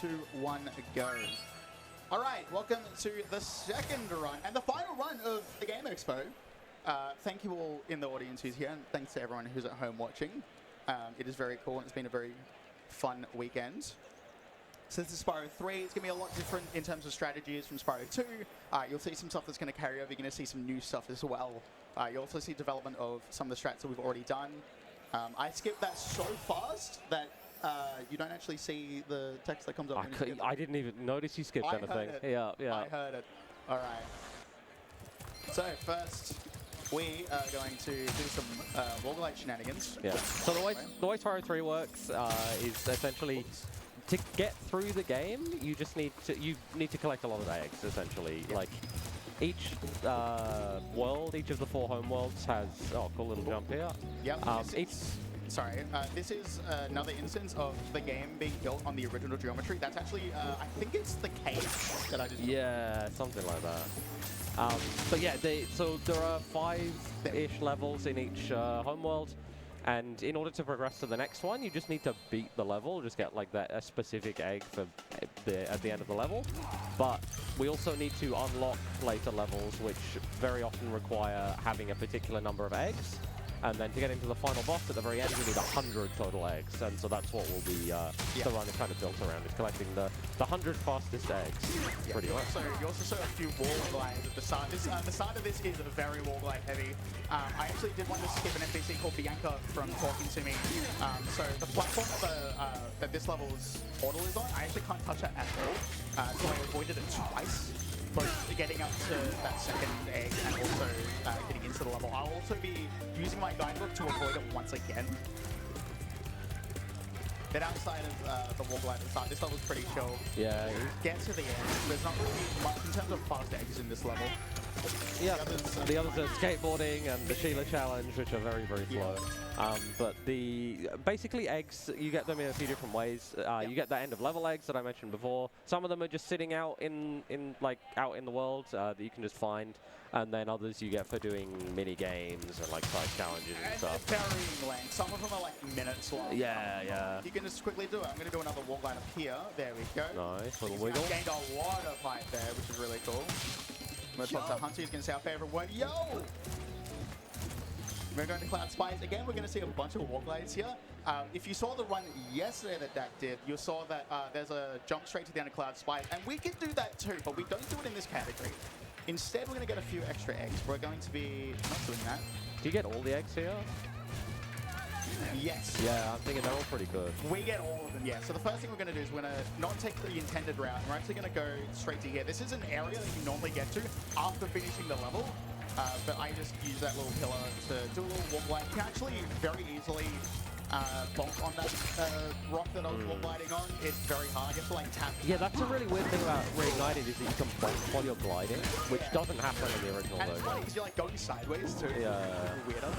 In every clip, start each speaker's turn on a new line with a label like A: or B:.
A: 2, 1, go. All right, welcome to the second run and the final run of the Game Expo. Thank you all in the audience who's here, and thanks to everyone who's at home watching. It is very cool, and it's been a very fun weekend. So this is Spyro 3. It's going to be a lot different in terms of strategies from Spyro 2. You'll see some stuff that's going to carry over. You're going to see some new stuff as well. You'll also see development of some of the strats that we've already done. I skipped that so fast that you don't actually see the text that comes up.
B: I didn't even notice you skipped anything.
A: Yeah. I heard it. All right. So first, we are going to do some roguelike shenanigans.
B: Yeah. So the way Spyro 3 works is essentially to get through the game, you just need to collect a lot of eggs. Essentially, like each world, each of the 4 home worlds has cool little jump here.
A: Yep. This is another instance of the game being built on the original geometry. That's actually, I think it's the cave that I just...
B: Yeah, something like that. But yeah, so there are 5-ish levels in each home world, and in order to progress to the next one, you just need to beat the level, just get like a specific egg for at the end of the level. But we also need to unlock later levels, which very often require having a particular number of eggs. And then to get into the final boss at the very end, we need 100 total eggs. And so that's what will be the run is kind of built around, is collecting the 100 fastest eggs. Pretty much.
A: So you also saw a few wall glides at the start. The start of this is very wall glide heavy. I actually did want to skip an NPC called Bianca from talking to me. So the platform that this level's portal is on, I actually can't touch that at all. So I avoided it twice. Both getting up to that second egg and also getting into the level. I'll also be using my guidebook to avoid it once again. But outside of the wall glide at the start, this level's pretty chill.
B: Yeah.
A: Get to the end. There's not really much in terms of fast eggs in this level.
B: Yeah, the others are skateboarding and the Sheila challenge, which are very, very slow. But basically eggs, you get them in a few different ways. You get the end of level eggs that I mentioned before. Some of them are just sitting out in the world that you can just find, and then others you get for doing mini games and like size challenges and stuff.
A: Varying length. Some of them are like minutes long.
B: Yeah.
A: You can just quickly do it. I'm going to do another wall glide up here. There we go.
B: Nice little wiggle.
A: Gained a lot of height there, which is really cool. I'm going to talk to Hunter. He's going to say our favorite word. Yo! We're going to Cloud Spies. Again, we're going to see a bunch of wall glides here. If you saw the run yesterday that Dak did, you saw that there's a jump straight to the end of Cloud Spies. And we can do that too, but we don't do it in this category. Instead, we're going to get a few extra eggs. We're going to be not doing that.
B: Do you get all the eggs here?
A: Yes.
B: Yeah, I'm thinking they're all pretty good.
A: We get all of them, yeah. So the first thing we're going to do is we're going to not take the intended route. We're actually going to go straight to here. This is an area that you normally get to after finishing the level. But I just use that little pillar to do a little wall glide. You can actually very easily bonk on that rock that I was wall gliding on. It's very hard. You have to like tap.
B: Yeah, that's a really weird thing about Reignited is that you can bonk while you're gliding, which doesn't happen in the original version.
A: And it's funny because you're like going sideways too.
B: Yeah.
A: It's weirder.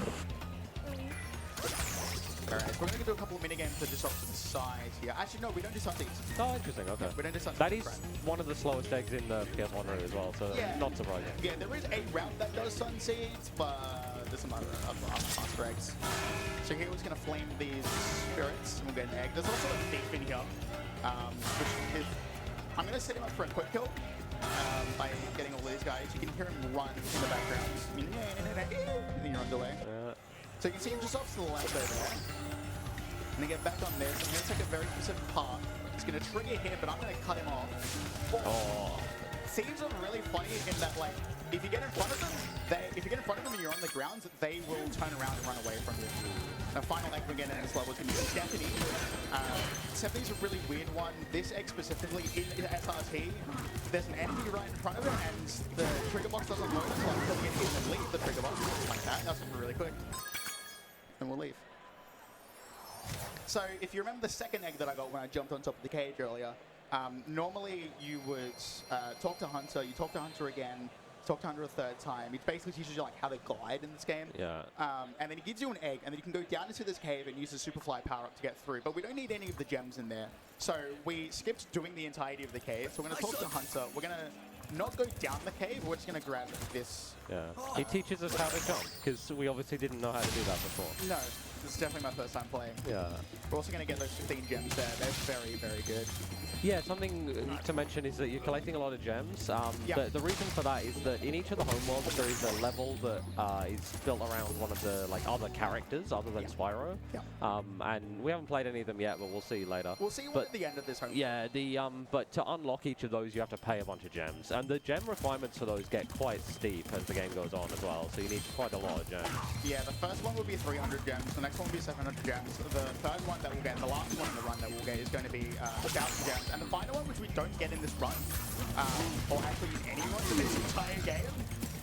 A: Alright, so we're going to do a couple of minigames that just off to the side here. Actually, no, we don't do sunseeds.
B: Oh, interesting, okay.
A: We don't do sunseeds.
B: That is one of the slowest eggs in the PS1 route as well, so not surprising.
A: Yeah, there is a route that does sunseeds, but there's some other faster eggs. So here we're just going to flame these spirits, and we'll get an egg. There's also a thief in here, which is... I'm going to set him up for a quick kill by getting all these guys. You can hear him run in the background. And then you're underway. So you can see him just off to the left over there. And then get back on this. I'm going to take a very specific path. It's going to trigger here, but I'm going to cut him off. Seems really funny in that, like, if you get in front of them, and you're on the ground, they will turn around and run away from you. The final egg we're getting in this level is going to be Stephanie. Stephanie's a really weird one. This egg specifically in SRT, there's an enemy right in front of it, and the trigger box doesn't load until I'm putting it in and leave the trigger box. Like that. That's really quick. And we'll leave. So if you remember the second egg that I got when I jumped on top of the cage earlier, normally you would talk to Hunter, you talk to Hunter again, talk to Hunter a third time. It basically teaches you like how to glide in this game.
B: Yeah.
A: And then he gives you an egg, and then you can go down into this cave and use the Superfly power-up to get through. But we don't need any of the gems in there. So we skipped doing the entirety of the cave. So we're going to talk to Hunter. We're going to not go down the cave, we're just going to grab this.
B: Yeah. He teaches us how to jump, because we obviously didn't know how to do that before.
A: No. This is definitely my first time playing.
B: Yeah.
A: We're also going to get those 15 gems there. They're very, very good.
B: Yeah, something to mention is that you're collecting a lot of gems.
A: Yeah.
B: The reason for that is that in each of the homeworlds there is a level that is built around one of the other characters other than Spyro.
A: Yeah.
B: And we haven't played any of them yet, but we'll see later.
A: We'll see at the end of this homeworld.
B: Yeah, but to unlock each of those you have to pay a bunch of gems, and the gem requirements for those get quite steep as the game goes on as well. So you need quite a lot of gems.
A: Yeah, the first one will be 300 gems. The next one will be 700 gems. The third one that we'll get, the last one in the run that we'll get, is going to be 1,000 gems. And the final one, which we don't get in this run, or actually in any run of this entire game.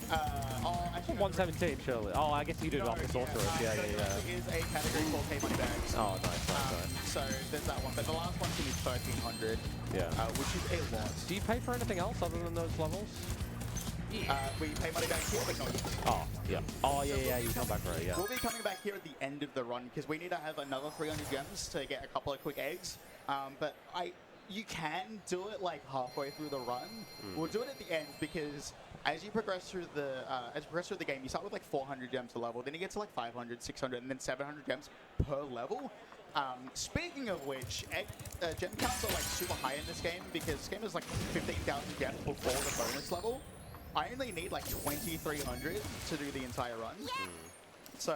A: Actually,
B: 117, surely. Oh, I guess you do it off the sorceress. Yeah.
A: There is a category called Pay Money Bags.
B: Oh, nice.
A: So there's that one. But the last one's going to be 1,300, which is a lot.
B: Do you pay for anything else other than those levels?
A: We pay money back here, but not yet.
B: Oh, yeah. Oh, yeah, you come back for it, yeah.
A: We'll be coming back here at the end of the run, because we need to have another 300 gems to get a couple of quick eggs. But you can do it like halfway through the run. We'll do it at the end, because as you progress through the game, you start with like 400 gems a level, then you get to like 500, 600, and then 700 gems per level. Speaking of which, gem counts are like super high in this game, because this game is like 15,000 gems before the bonus level. I only need like 2,300 to do the entire run. So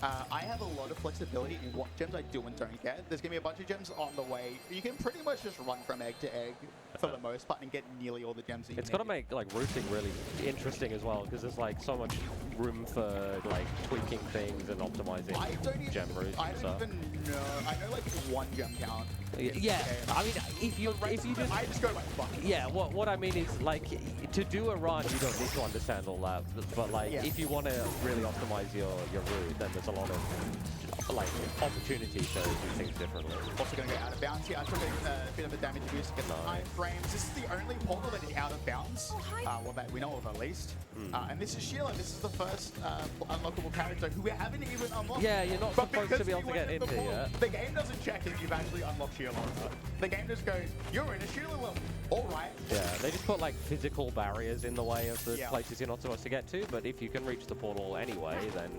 A: I have a lot of flexibility in what gems I do and don't get. There's going to be a bunch of gems on the way. You can pretty much just run from egg to egg for the most part and get nearly all the gems that you need.
B: It's got to make like routing really interesting as well, because there's like so much room for like tweaking things and optimizing gem routes.
A: I don't even know. I know like one gem count.
B: Yeah, I mean, if you just...
A: I just go by fuck.
B: Yeah, what I mean is, like, to do a run, you don't need to understand all that. But, like, if you want to really optimize your route, then there's a lot of, like, opportunity to do things differently.
A: Also going to go out of bounds here. I took a bit of a damage boost to get the time frames. This is the only portal that is out of bounds. Well, that we know of at least. And this is Sheila. This is the first unlockable character who we haven't even unlocked.
B: Yeah, you're not supposed to be able to get into yet.
A: The game doesn't check if you've actually unlocked Sheila. The game just goes, you're in a Sheila level. All right.
B: Yeah, they just put like physical barriers in the way of the places you're not supposed to get to, but if you can reach the portal anyway, then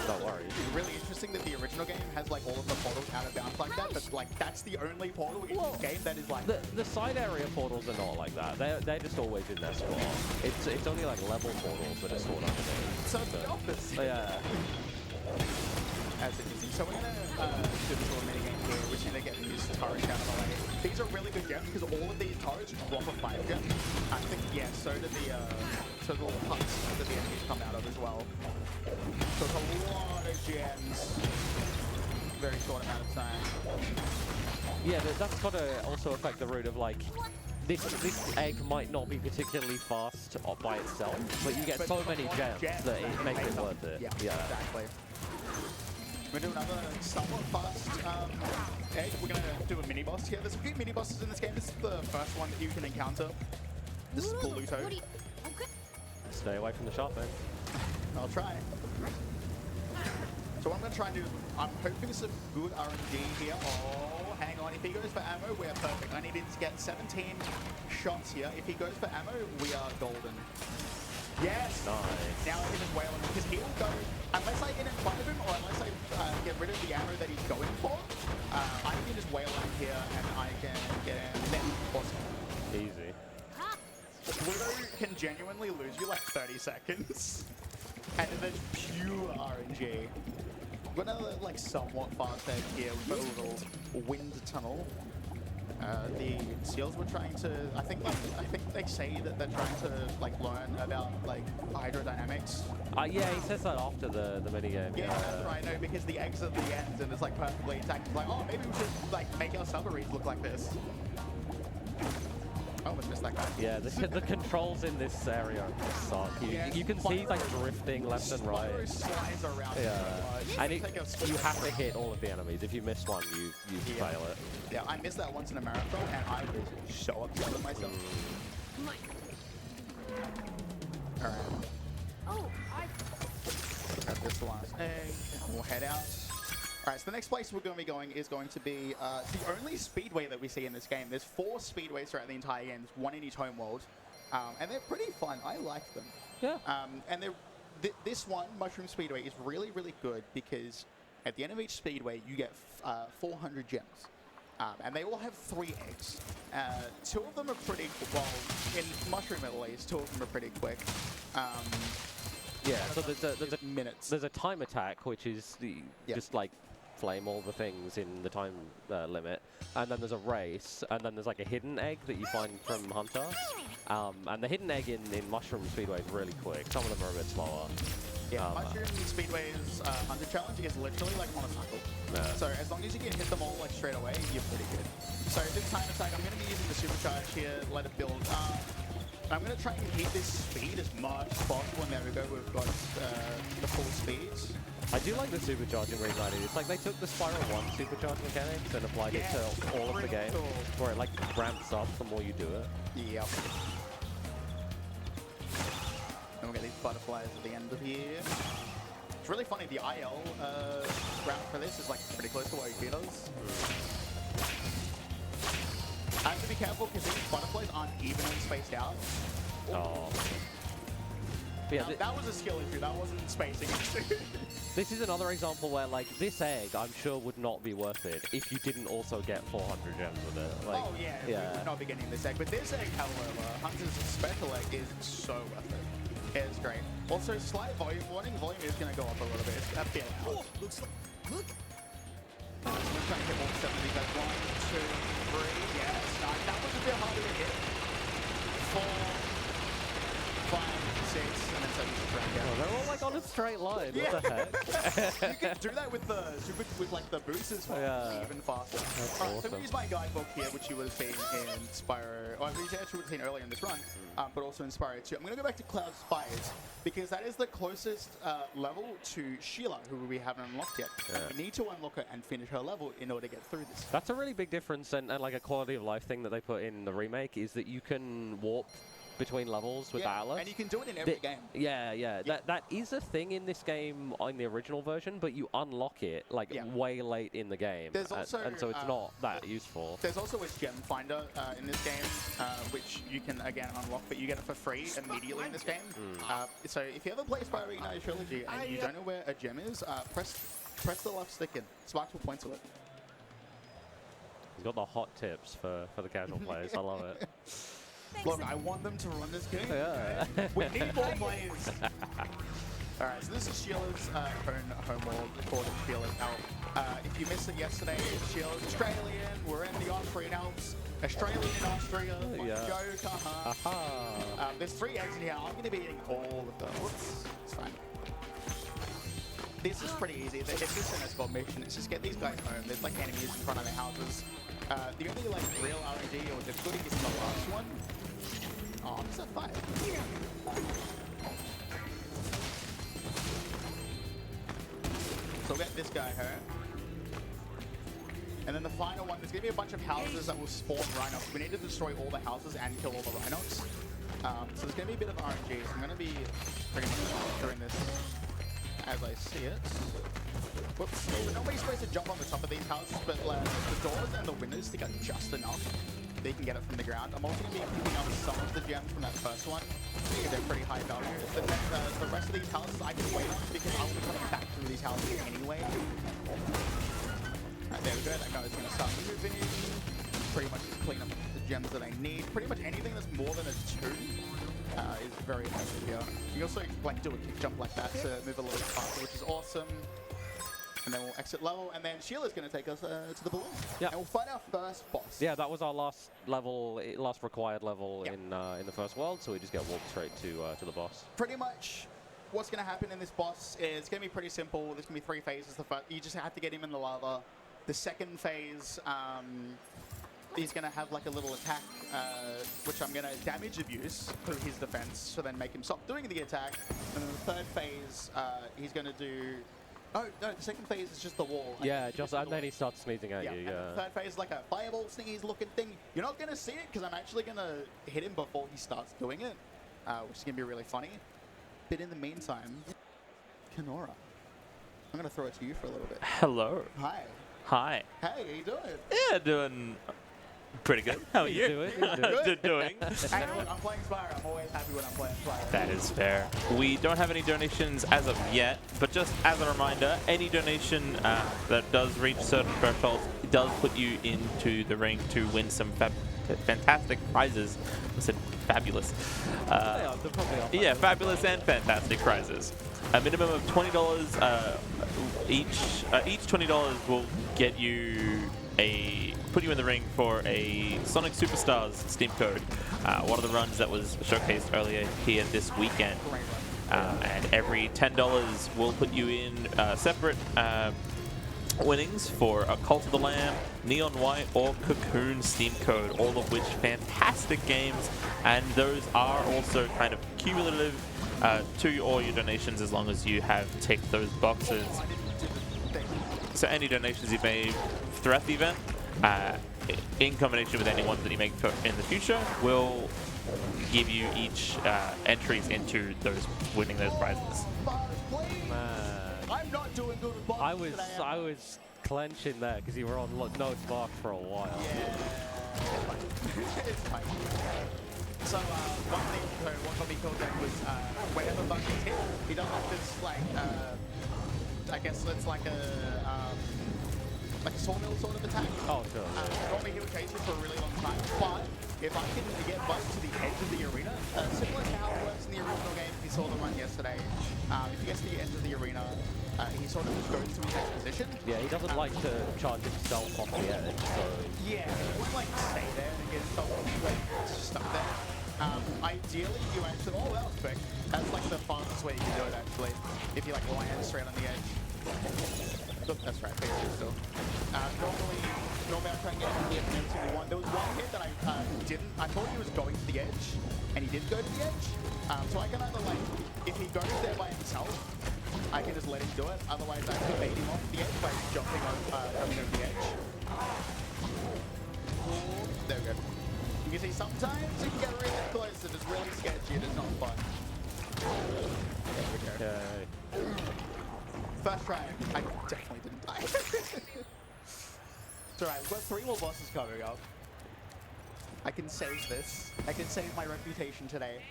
B: don't worry.
A: It's really interesting that the original game has like all of the portals out of bounds like that, but like that's the only portal in the game that is like...
B: The side area portals are not like that. They're just always in their spot. It's only like level portals that are stored underneath.
A: So it's the opposite.
B: Yeah.
A: As you can see. So we're going to do this little minigame here. We're just going to get these turrets out of the way. These are really good gems because all of these turrets drop a 5 gem. I think, yeah, so do the little huts that the enemies come out of as well. So it's a lot of gems. Very short amount of time.
B: Yeah, that's got to also affect the route of like, this egg might not be particularly fast by itself, but you get so many gems that it makes it worth it.
A: Yeah, exactly. We're going to do another somewhat fast egg. We're going to do a mini-boss here. There's a few mini-bosses in this game. This is the first one that you can encounter. This is Pluto.
B: Stay away from the shop, man.
A: I'll try. So what I'm going to try and do, I'm hoping some good RNG here. Oh, hang on. If he goes for ammo, we're perfect. I needed to get 17 shots here. If he goes for ammo, we are golden. Yes!
B: Nice.
A: Now I can just wail him, because he will go, unless I get in front of him, or unless I get rid of the ammo that he's going for, I can just wail him here, and I can get in. Then, awesome.
B: Easy.
A: Pluto can genuinely lose you like 30 seconds, and then there's pure RNG. We've got another like somewhat fast egg here. We've got a little wind tunnel. The seals were trying to, I think they say that they're trying to like learn about like hydrodynamics.
B: Yeah, he says that after the minigame.
A: Yeah, that's right. No, because the eggs at the end and it's like perfectly intact. It's like, oh, maybe we should like make our submarines look like this. I almost missed that guy.
B: Yeah, the controls in this area suck. You can see like drifting left and right.
A: Slides around.
B: Yeah, and you have to hit all of the enemies. If you miss one, you fail it.
A: Yeah, I missed that once in a marathon, and I was so upset with myself. All right.
C: Oh,
A: That's this the last egg, and we'll head out. All right, so the next place we're going to be going is going to be the only speedway that we see in this game. There's 4 speedways throughout the entire game, one in each homeworld, and they're pretty fun. I like them.
B: Yeah.
A: And this one, Mushroom Speedway, is really, really good because at the end of each speedway, you get 400 gems. And they all have 3 eggs. 2 of them are pretty, well, in Mushroom at least, 2 of them are pretty quick.
B: Yeah, so there's a
A: minutes.
B: There's a time attack, which is just like flame all the things in the time limit, and then there's a race, and then there's like a hidden egg that you find from Hunter. And the hidden egg in Mushroom Speedway is really quick. Some of them are a bit slower.
A: Yeah, Mushroom Speedway's Hunter challenge is literally like on a cycle.
B: Yeah.
A: So as long as you can hit them all like straight away, you're pretty good. So this time attack, I'm going to be using the supercharge here, let it build. I'm going to try and keep this speed as much as possible, and there we go, we've got the full speeds.
B: I do like the supercharge in Reignited. It's like they took the Spyro 1 supercharge mechanics and applied it to all of the game, where it like ramps up the more you do it.
A: Yep. And we'll get these butterflies at the end of here. It's really funny, the IL route for this is like pretty close to what you does. I have to be careful because these butterflies aren't evenly spaced out.
B: Oh. Yeah,
A: that was a skill issue, that wasn't spacing issue.
B: This is another example where, like, this egg, I'm sure, would not be worth it if you didn't also get 400 gems with it. Like,
A: oh, yeah, we would not be getting this egg. But this egg, however, Hunter's special egg is so worth it. It's great. Also, slight volume warning. Volume is going to go up a little bit. It's a bit loud.
C: Oh, looks like... Look!
A: I'm trying to hit all 7 of these guys. 1, 2, 3. Yes. That was a bit harder to hit. 4, 5, 6, and then 7 is around.
B: Oh, they're all like on a straight line.
A: Yeah.
B: What the heck?
A: You can do that with the with the boosts as well, even faster.
B: That's
A: Alright,
B: awesome.
A: so we use my guidebook here, which you would have seen in Spyro, or which you actually would have seen earlier in this run, but also in Spyro 2. I'm going to go back to Cloud Spires, because that is the closest level to Sheila, who we haven't unlocked yet. And we need to unlock her and finish her level in order to get through this.
B: That's a really big difference, and like a quality of life thing that they put in the remake is that you can warp between levels with Atlas.
A: And you can do it in every game.
B: Yeah. That is a thing in this game in the original version, but you unlock it like way late in the game.
A: There's also,
B: and so it's not that useful.
A: There's also a gem finder in this game, which you can again unlock, but you get it for free immediately in this game. So if you ever play Spyro Reignited Trilogy and you don't know where a gem is, press the left stick in. Sparks will point to it.
B: He's got the hot tips for the casual players. I love it.
A: Look, I want them to run this game.
B: Yeah.
A: We need more players. Alright, so this is Sheila's home world, recorded Sheila's Alp. If you missed it yesterday, Sheila's Australian. We're in the Austrian Alps. Australian in Austria. Joke, there's 3 eggs in here. I'm going to be eating all of them. Whoops. It's fine. This is pretty easy. It's just an escort mission. It's just get these guys home. There's like enemies in front of their houses. The only like real RNG or difficulty is in the last one. Oh, I'm set 5. So we'll get this guy home. And then the final one, there's going to be a bunch of houses that will spawn rhinos. We need to destroy all the houses and kill all the rhinos. So there's going to be a bit of RNG. So I'm going to be pretty much doing this as I see it. Whoops. So nobody's supposed to jump on the top of these houses, but the doors and the windows stick out just enough. They can get it from the ground. I'm also going to be picking up some of the gems from that first one. They're pretty high value. But then the rest of these houses I can wait on because I'll be coming back through these houses anyway. There we go. That guy's going to start moving. Pretty much just clean up the gems that I need. Pretty much anything that's more than a 2 is very effective here. You also like do a kick jump like that to move a little bit faster, which is awesome. And then we'll exit level, and then Sheila's going to take us to the balloon. Yeah. And we'll find our first boss.
B: Yeah, that was our last level, last required level in the first world, so we just get walked straight to the boss.
A: Pretty much what's going to happen in this boss is going to be pretty simple. There's going to be 3 phases. The first, you just have to get him in the lava. The second phase, he's going to have like a little attack, which I'm going to damage abuse through his defense, so then make him stop doing the attack. And then the third phase, he's going to do... Oh, no, the second phase is just the wall.
B: Yeah, and then he starts sneezing at you,
A: And the third phase is like a fireball sneeze looking thing. You're not going to see it because I'm actually going to hit him before he starts doing it, which is going to be really funny. But in the meantime, Kenora, I'm going to throw it to you for a little bit.
D: Hello.
A: Hi.
D: Hi.
A: Hey, how you doing?
D: Yeah, doing
C: Pretty good. How are you? Doing?
A: Hey, look, I'm playing Spyro. I'm always happy when I'm playing Spyro.
C: That is fair. We don't have any donations as of yet, but just as a reminder, any donation that does reach certain thresholds does put you into the ring to win some fantastic prizes. I said fabulous. Yeah, fabulous and fantastic prizes. A minimum of $20 each. Each $20 will get you put you in the ring for a Sonic Superstars Steam code. One of the runs that was showcased earlier here this weekend. And every $10 will put you in separate winnings for a Cult of the Lamb, Neon White, or Cocoon Steam code, all of which fantastic games, and those are also kind of cumulative to all your donations as long as you have ticked those boxes. So any donations you made throughout the event, in combination with any ones that you make in the future, will give you each entries into those winning those prizes.
A: I'm not doing good with boxes today,
B: I was clenching there because you were on no spark for a while.
A: Yeah. It's fine. So one thing, what got me killed then was whenever Bug gets hit, he does like this, like, I guess it's like a sawmill sort of attack.
B: Oh, sure.
A: Normally he would chase you for a really long time, but if I can get Bug to the edge of the arena, similar to how it works in the original game, if you saw the run yesterday, if he gets to the edge of the arena, he sort of just goes to his next position.
B: Yeah, he doesn't like to charge himself off the edge, so...
A: Yeah, he wouldn't like stay there and get himself stuck there. Ideally, you actually... Oh, that was quick. That's like the fastest way you can do it, actually. If you like land straight on the edge. Look, that's right, still. Normally I'm trying to get him here from every one. There was one hit that I didn't. I thought he was going to the edge, and he did go to the edge. So I can either, like, if he goes there by himself, I can just let him do it. Otherwise, I can bait him off the edge by jumping on, coming over the edge. There we go. You can see sometimes you can get really close and it's really sketchy and it's not fun. There we go.
B: Okay.
A: First try, I definitely didn't die. It's alright, we've got 3 more bosses coming up. I can save this. I can save my reputation today.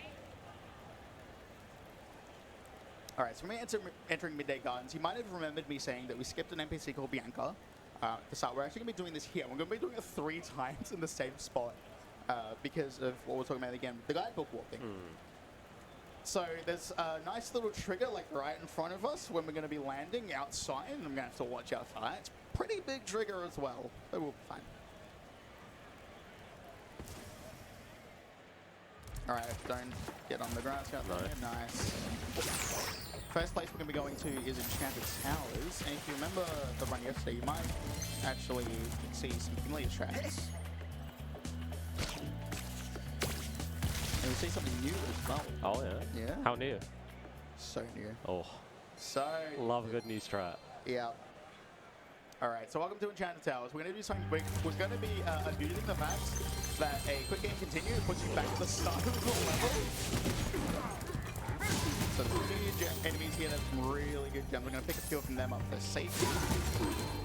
A: Alright, so when we're entering Midday Gardens, you might have remembered me saying that we skipped an NPC called Bianca at the start. We're actually going to be doing this here. We're going to be doing it 3 times in the same spot because of what we're talking about again, the guidebook walking. So there's a nice little trigger like right in front of us when we're going to be landing outside, and I'm going to have to watch out for that. It's a pretty big trigger as well, but we'll be fine. Alright, don't get on the grass out there. Nice. First place we're going to be going to is Enchanted Towers, and if you remember the run yesterday, you might actually see some familiar tracks. And we see something new as well.
B: Oh, yeah?
A: Yeah.
B: How new?
A: So new.
B: Oh.
A: So
B: love a good new strat.
A: Yeah. Alright, so welcome to Enchanted Towers. We're going to do something big. We're going to be abusing the fact that a quick game continue puts you back to the start of the level. So there's two enemies here that's really good gems. We're going to pick a few from them up for safety.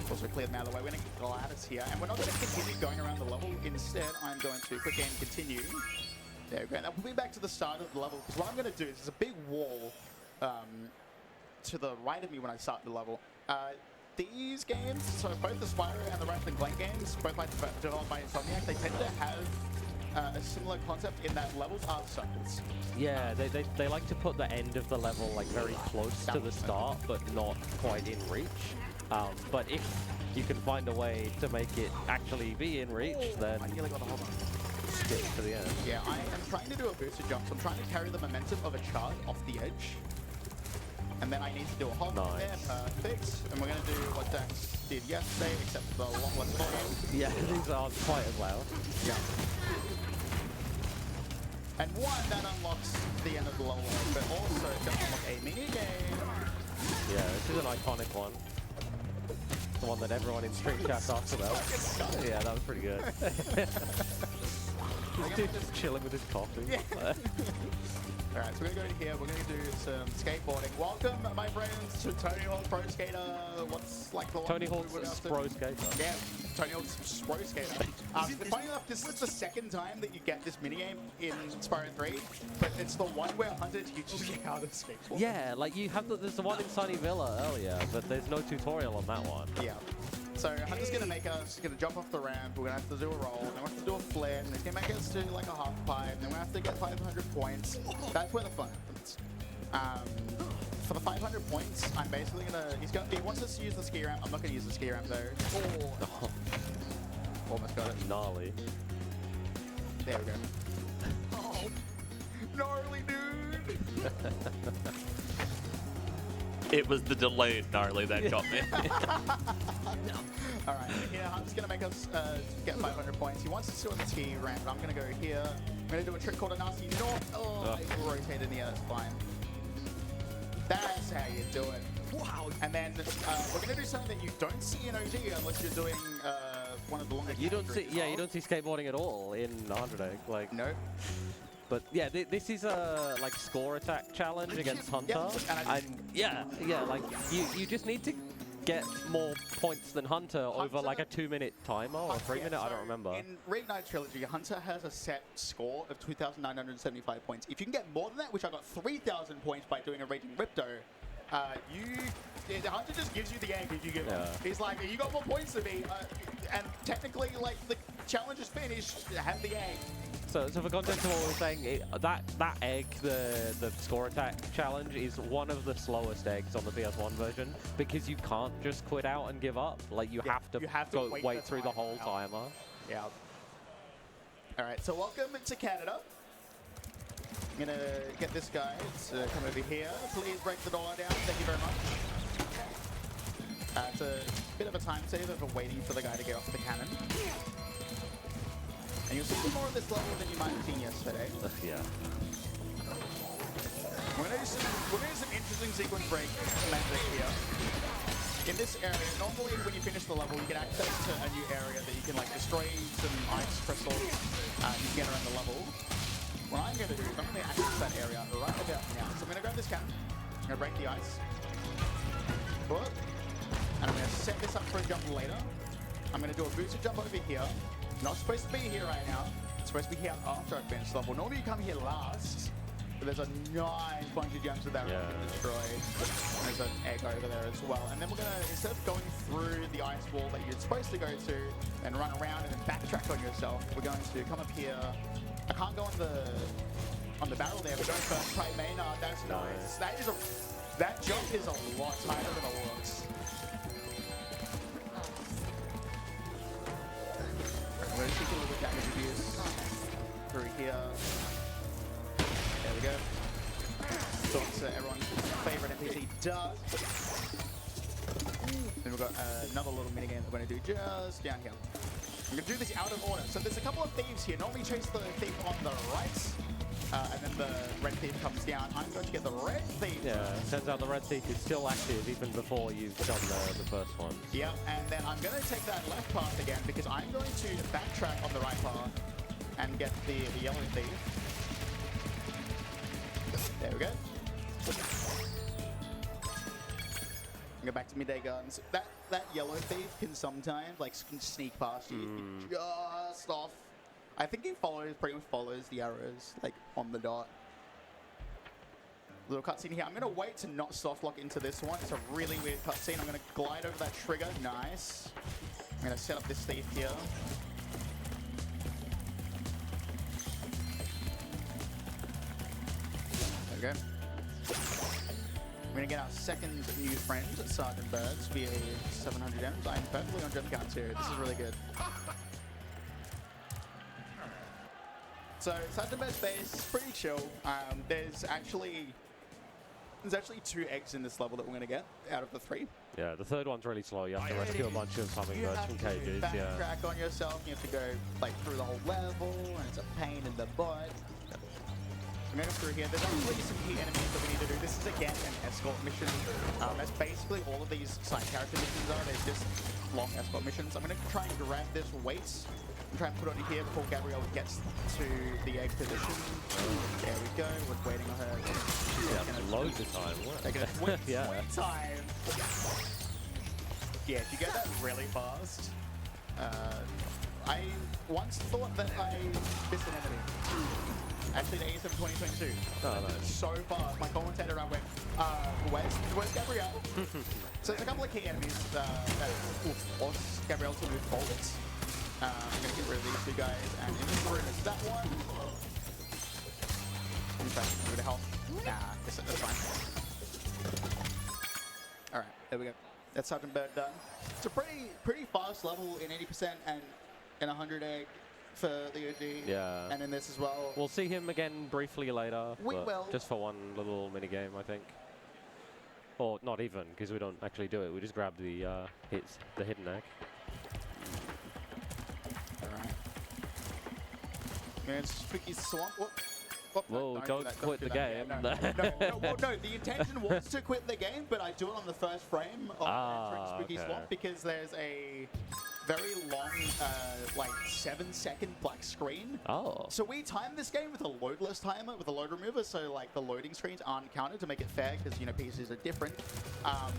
A: Also clear them out of the way. We're going to get Gladys here. And we're not going to continue going around the level. Instead, I'm going to quick game continue. There we go. Now we'll be back to the start of the level, because what I'm going to do is there's a big wall to the right of me when I start the level. These games, so both the Spyro and the Ratchet & Clank games, both like developed by Insomniac, they tend to have a similar concept in that levels are circles.
B: Yeah, they like to put the end of the level like very close to the start, but not quite in reach. But if you can find a way to make it actually be in reach, then
A: I nearly got the whole one.
B: Skip to the end.
A: Yeah, I am trying to do a boosted jump, so I'm trying to carry the momentum of a charge off the edge. And then I need to do a hop there, perfect. And we're going to do what Dax did yesterday, except for the lot less volume.
B: Yeah, these aren't quite as loud.
A: Yeah. And one, that unlocks the end of the level, but also it can unlock a mini game.
B: Yeah, this is an iconic one. The one that everyone in Stream Chat talks about. Yeah, that was pretty good. This dude just chilling with his coffee.
A: Yeah. All right, so we're gonna go to here. We're gonna do some skateboarding. Welcome, my friends, to Tony Hawk's Pro Skater. What's like the
B: Tony Hawk's Pro Skater.
A: Yeah, Tony Hawk's Pro Skater. Funny enough, this is the second time that you get this minigame in Spyro 3, but it's the one where Hunter teaches you how to skateboard.
B: Yeah, like you have there's the one in Sunny Villa earlier, but there's no tutorial on that one.
A: Yeah. So Hunter's gonna make us jump off the ramp. We're gonna have to do a roll. Then we have to do a flip. And he's gonna make us do like a half pipe. And then we have to get 500 points. That's where the fun happens. For the 500 points, I'm basically gonna. He wants us to use the ski ramp. I'm not gonna use the ski ramp though. Oh. Almost got it.
B: Gnarly.
A: There we go. Oh, gnarly, dude.
C: It was the delayed gnarly that got me.
A: All right, here Hunter's gonna make us get 500 points. He wants us to do a ski ramp, but I'm gonna go here. I'm gonna do a trick called a nasty north. Oh, I rotated in the air. That's fine. That's how you do it. Wow. And then we're gonna do something that you don't see in OG unless you're doing one of the longer.
B: You don't see, you don't see skateboarding at all in 100 Egg. Like,
A: nope.
B: But yeah, this is a like score attack challenge against Hunter, and yeah, like you just need to get more points than Hunter over like a 2-minute timer or 3-minute. I don't remember.
A: In Reignited Trilogy, Hunter has a set score of 2,975 points. If you can get more than that, which I got 3,000 points by doing a Raging Ripto, Hunter just gives you the egg if you give him. He's like, you got more points than me, and technically, like the challenge is finished. Have the egg.
B: So for context of what we were saying, that egg, the score attack challenge, is one of the slowest eggs on the PS1 version because you can't just quit out and give up. Like you have to wait through the whole timer.
A: Yeah. All right. So welcome to Canada. I'm gonna get this guy to come over here. Please break the door down. Thank you very much. It's a bit of a time saver for waiting for the guy to get off the cannon. And you'll see more of this level than you might have seen yesterday.
B: Yeah.
A: We're gonna do some interesting sequence break magic here. In this area, normally when you finish the level, you get access to a new area that you can like destroy some ice crystals. You can get around the level. What I'm gonna do is I'm gonna access that area right about now. So I'm gonna grab this cannon. I'm gonna break the ice. Good. And I'm gonna set this up for a jump later. I'm gonna do a boosted jump over here. Not supposed to be here right now. It's supposed to be here after I finish the level. Normally you come here last, but there's a nice bunch of jumps that we're going to destroy. And there's an egg over there as well. And then we're going to, instead of going through the ice wall that you're supposed to go to and run around and then backtrack on yourself, we're going to come up here. I can't go on the barrel there, but going first, try Maynard. That's nice. That jump is a lot tighter than it looks. I'm going to take a little bit damage abuse through here. There we go. So it's everyone's favorite NPC does. Then we've got another little minigame that we're going to do just down here. I'm going to do this out of order. So there's a couple of thieves here. Normally chase the thief on the right, and then the red thief comes down. I'm going to get the red thief.
B: Yeah, turns out the red thief is still active even before you've done the first one.
A: Yeah, and then I'm going to take that left path again because I'm going to backtrack on the right path and get the yellow thief. There we go. Go back to midday guns. That yellow thief can sometimes can sneak past you just off. I think he pretty much follows the arrows on the dot. Little cutscene here. I'm gonna wait to not soft lock into this one. It's a really weird cutscene. I'm gonna glide over that trigger. Nice. I'm gonna set up this thief here. There we go. We're gonna get our second new friend, Sergeant Birds, via 700 gems. I'm perfectly on gem count too. This is really good. So Sergeant Birds base is pretty chill. There's actually 2 eggs in this level that we're gonna get out of the 3.
B: Yeah, the third one's really slow. You have to rescue a bunch of hummingbirds from cages.
A: You have to backtrack on yourself. You have to go through the whole level, and it's a pain in the butt. I'm going to go through here. There's actually some key enemies that we need to do. This is again an escort mission. That's basically all of these side character missions are. They're just long escort missions. I'm going to try and grab this weight Try and put on here before Gabrielle gets to the egg position. There we go. We're waiting on her.
B: Yeah, loads of time.
A: Taking a sweet,
B: Yeah.
A: sweet time. Yeah, if you get that really fast. I once thought that I missed an enemy. Actually, the ASM 2022.
B: Oh, nice.
A: So fast. My commentator around went, where's Gabrielle? So there's a couple of key enemies that force Gabrielle to move forwards. I'm going to get rid of these two guys, and in this room is that one. In fact, a bit of health. Nah, that's fine. Alright, there we go. That's Sergeant Bird done. It's a pretty fast level in 80% and in 100 egg for the OG.
B: Yeah.
A: And in this as well.
B: We'll see him again briefly later.
A: We
B: but
A: will.
B: Just for one little mini game, I think. Or not even, because we don't actually do it. We just grab the hidden egg.
A: Alright. Man, Spooky Swamp. What?
B: Whoa, don't quit the game.
A: Yeah, no, the intention was to quit the game, but I do it on the first frame of entering Spooky Swamp because there's a very long, like 7-second black screen.
B: Oh.
A: So we timed this game with a loadless timer, with a load remover, so like the loading screens aren't counted to make it fair because, you know, PCs are different. And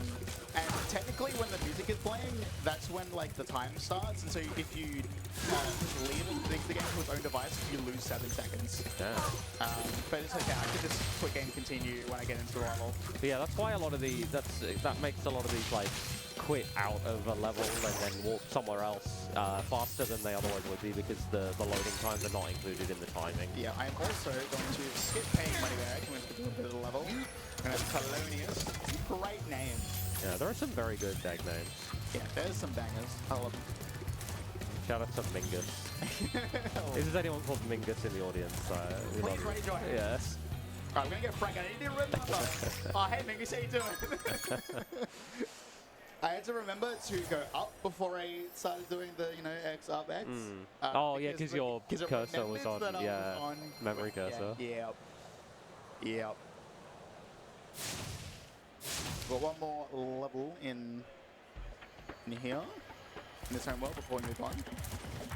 A: technically when the music is playing, that's when like the time starts. And so if you leave the game to its own device, you lose 7 seconds.
B: Damn.
A: But it's okay, I can just quit game continue when I get into the level.
B: But yeah, that's why a lot of that makes a lot of these like quit out of a level and then walk somewhere else faster than they otherwise would be because the loading times are not included in the timing.
A: Yeah, I'm also going to skip paying money there. I'm going to do a bit of the level. I'm going to have Colonius. Great name.
B: Yeah, there are some very good tag names.
A: Yeah, there's some bangers. I love them.
B: Shout out to Mingus. If there's anyone called Mingus in the audience, we
A: Please
B: love you.
A: rejoin.
B: Yes.
A: Alright, I'm going to get Frank. I need to remember. Oh, hey, Mingus, how you doing? I had to remember to go up before I started doing the, you know, X up X.
B: Oh, yeah, because your cursor was on,
A: was on
B: memory cursor.
A: Yeah. Yep. Got one more level in here. In this home world before we move on.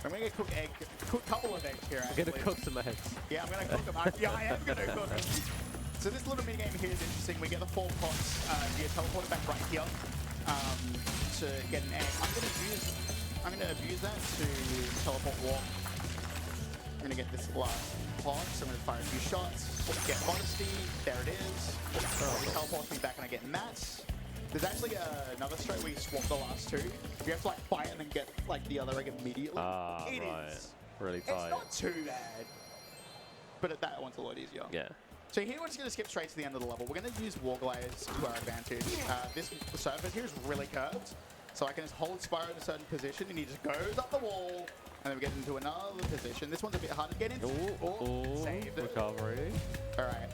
A: I'm going to cook a couple of eggs here, actually.
B: I'm going to cook some eggs.
A: Yeah, I'm going to cook them. Yeah, I am going to cook them. So this little mini game here is interesting. We get the 4 pots. You get teleported back right here to get an egg. I'm going to abuse that to teleport walk. I'm going to get this last pot, so I'm going to fire a few shots. Get Modesty. There it is. It teleports me back and I get Mats. There's actually another strat where you swap the last two. You have to like fire and then get like the other egg immediately. It is
B: really tight.
A: It's not too bad, but that one's a lot easier.
B: Yeah.
A: So here we're just going to skip straight to the end of the level. We're going to use Wall Glides to our advantage. This surface here is really curved, so I can just hold Spyro in a certain position and he just goes up the wall, and then we get into another position. This one's a bit harder to get into.
B: Ooh,
A: saved it.
B: recovery.
A: Alright.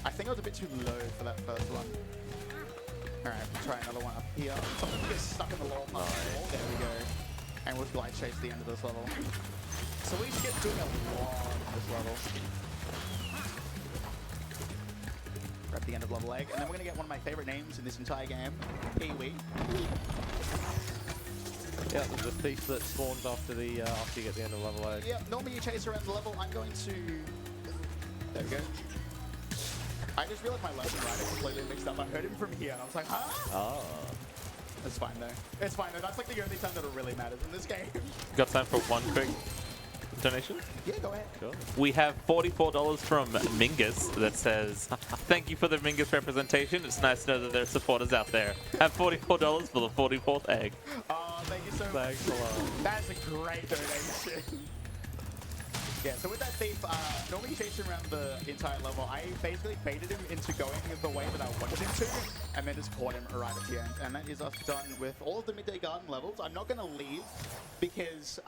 A: I think I was a bit too low for that first one. Alright, we'll try another one up here. Something gets stuck in the lower part of the wall. There we go. And we'll glide chase the end of this level. So we get doing a lot of this level. We're at the end of level egg. And then we're going to get one of my favorite names in this entire game, Kiwi.
B: Yeah, there's a thief that spawns after you get the end of level egg.
A: Yeah, normally you chase around the level. I'm going to... There we go. I just realized my left and right are completely mixed up. I heard him from here and I was like, huh?
B: Oh.
A: It's fine though. It's fine though. That's like the only time that it really matters in this game.
C: Got time for one quick donation?
A: Yeah, go ahead.
B: Sure.
C: We have $44 from Mingus that says, thank you for the Mingus representation. It's nice to know that there are supporters out there. Have $44 for the 44th egg.
A: Oh, thank you so much.
B: Thanks a lot.
A: That's a great donation. Yeah, so with that thief, normally you chase him around the entire level. I basically baited him into going the way that I wanted him to, and then just caught him right at the end. And that is us done with all of the Midday Garden levels. I'm not going to leave because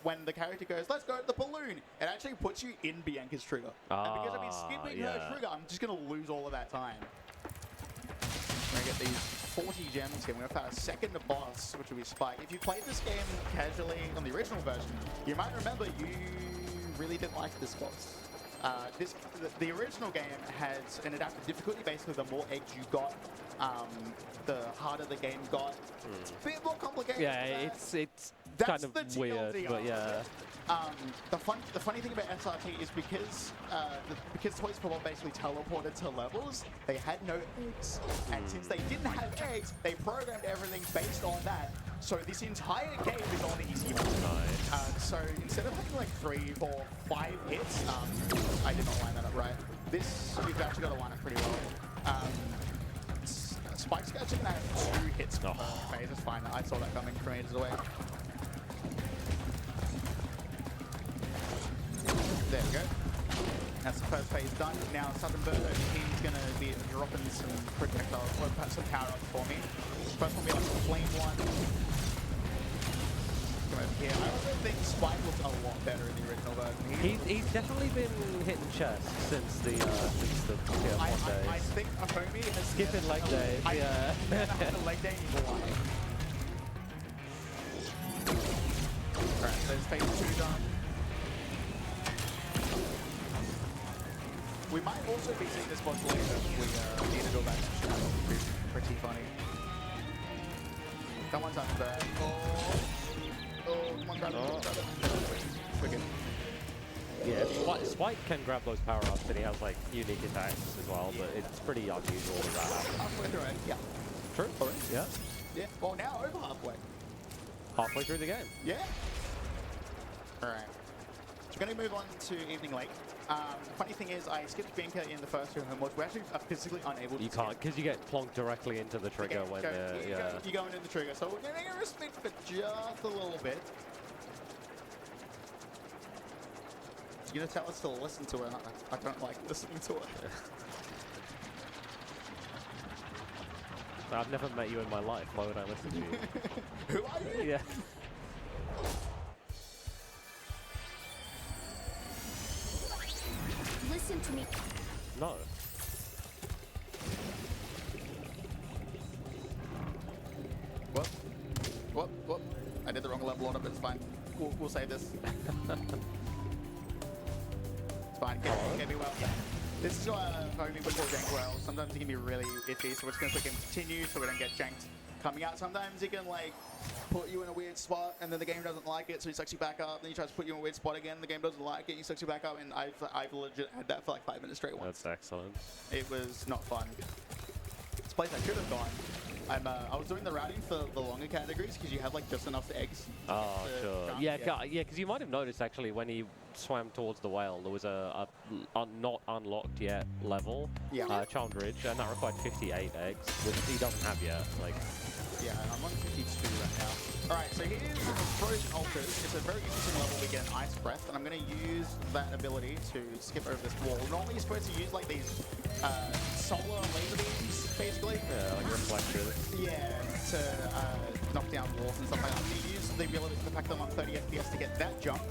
A: when the character goes, let's go to the balloon, it actually puts you in Bianca's trigger. And because I've been skipping her trigger, I'm just going to lose all of that time. I'm going to get these 40 gems here. We're going to find a second boss, which will be Spike. If you played this game casually on the original version, you might remember you really didn't like this boss. The original game has an adaptive difficulty. Basically, the more eggs you got, the harder the game got. It's a bit more complicated.
B: Yeah, it's
A: That's
B: kind
A: the
B: of weird,
A: TLDR.
B: but yeah.
A: The funny thing about SRT is because Toys for Bob basically teleported to levels, they had no eggs. And since they didn't have eggs, they programmed everything based on that. So this entire game is on easy mode.
B: Nice.
A: So instead of having like 3 or 5 hits, I did not line that up right. This, you've actually got to line up pretty well. Spike's actually going to have 2 hits per phase. It's fine. I saw that coming from ages away. There we go. That's the first phase done. Now Southern Bird, he's going to be dropping some projectiles, or some power-ups for me. First one will be like a flame one. Come over here. I also think Spike looks a lot better in the original version.
B: He's definitely been hitting chest since the PS1 days.
A: I think a homie has
B: Skipping leg days, yeah.
A: Never had a leg day in his life. Alright, there's phase 2 done. We might also be seeing this boss later if we need to go back to Shadow. Pretty funny. Someone's under there. Come on, grab it. We're good.
B: Yeah, Spike can grab those power-ups and he has like unique attacks as well, but it's pretty unusual that that happens.
A: Halfway through it, yeah.
B: True, alright, yeah.
A: Yeah, well now over halfway.
B: Halfway through the game.
A: Yeah. Alright. So we're going to move on to Evening Lake. Funny thing is, I skipped Binker in the first 2 homeworlds. We're actually physically unable to
B: You can't, because you get plonked directly into the trigger when
A: you go into the trigger. So we're going to respect for just a little bit. You're going to tell us to listen to it. I don't like listening to it.
B: I've never met you in my life. Why would I listen to you?
A: Who are you?
B: Yeah.
D: Listen to me.
B: No.
A: Whoop. I did the wrong level order, but it's fine. We'll save this. It's fine. Get me well. Yeah. This is homie we call jank well. Sometimes it can be really iffy, so we're just going to click and continue so we don't get janked coming out. Sometimes it can like put you in a weird spot and then the game doesn't like it, so he sucks you back up. Then he tries to put you in a weird spot again, the game doesn't like it, he sucks you back up, and I've legit had that for like 5 minutes straight once.
B: That's excellent.
A: It was not fun. This place I should have gone. I was doing the routing for the longer categories because you have like just enough eggs.
B: Oh, sure.
A: Jump.
B: Yeah, because you might have noticed actually when he swam towards the whale, there was a not unlocked yet level, Charmed Ridge, and that required 58 eggs, which he doesn't have yet. Like,
A: yeah, I'm on 52 right now. Alright, so here's Frozen Ultras. It's a very interesting level. We get an Ice Breath, and I'm going to use that ability to skip over this wall. Normally you're supposed to use like these solar laser beams, basically.
B: yeah, like reflectors.
A: Yeah, to knock down walls and stuff like that. I'm going to use the ability to pack them on 30 FPS to get that jump.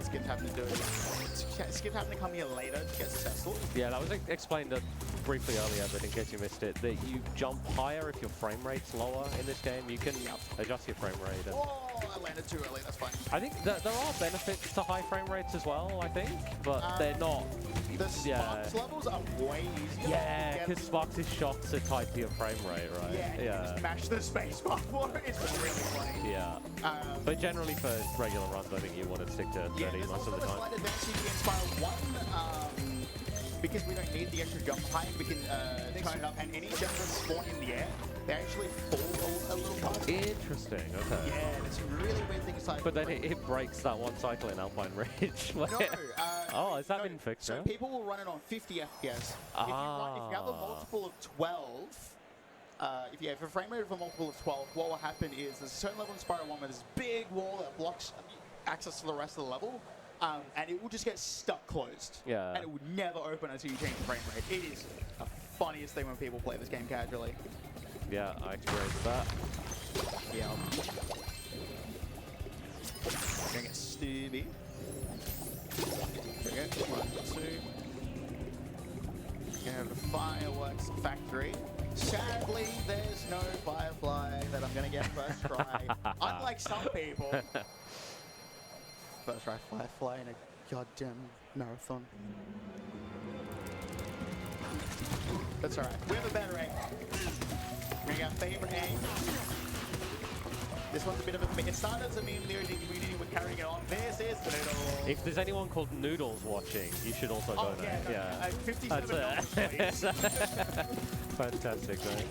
A: Skip having to do it. Skip having to come here later to get successful.
B: Yeah, that was explained briefly earlier, but in case you missed it, that you jump higher if your frame rate's lower in this game. You can adjust your frame rate. And
A: Oh, I landed too early. That's fine.
B: I think there are benefits to high frame rates as well, I think, but they're not.
A: The Sparks levels are way easier.
B: Yeah, because Sparks' shots are tied to your frame rate, right?
A: Yeah, and you just mash the space bar for it. It's really funny.
B: Yeah. But generally for regular runs, I think you want to stick to 30 most of the
A: there's also a
B: time.
A: slight advantage in Spyro 1. Because we don't need the extra jump height, we can turn it up, and any gems that spawn in the air, they actually fall a little faster.
B: Interesting, okay.
A: Yeah, there's some really weird things like...
B: But then it breaks that one cycle in Alpine Ridge.
A: No,
B: oh, has that been fixed
A: so
B: now?
A: people will run it on 50 FPS. If you have a multiple of 12, if you have a frame rate of a multiple of 12, what will happen is there's a certain level in Spyro 1 where there's a big wall that blocks access to the rest of the level. And it will just get stuck closed. Yeah. And it will never open until you change the frame rate. It is the funniest thing when people play this game casually.
B: Yeah, I experienced that.
A: Yeah. Gonna get Stevie. There we go. 1, 2. Gonna have the Fireworks Factory. Sadly, there's no Firefly that I'm gonna get first try. Unlike some people. First try Firefly in a goddamn marathon. That's alright. We have a better egg. We got favorite egg. This one's a bit of a... It started as a meme in the OG community. We're carrying it on. This is Noodle.
B: If there's anyone called Noodles watching, you should also go there. Yeah.
A: $57, please.
B: Fantastic, right?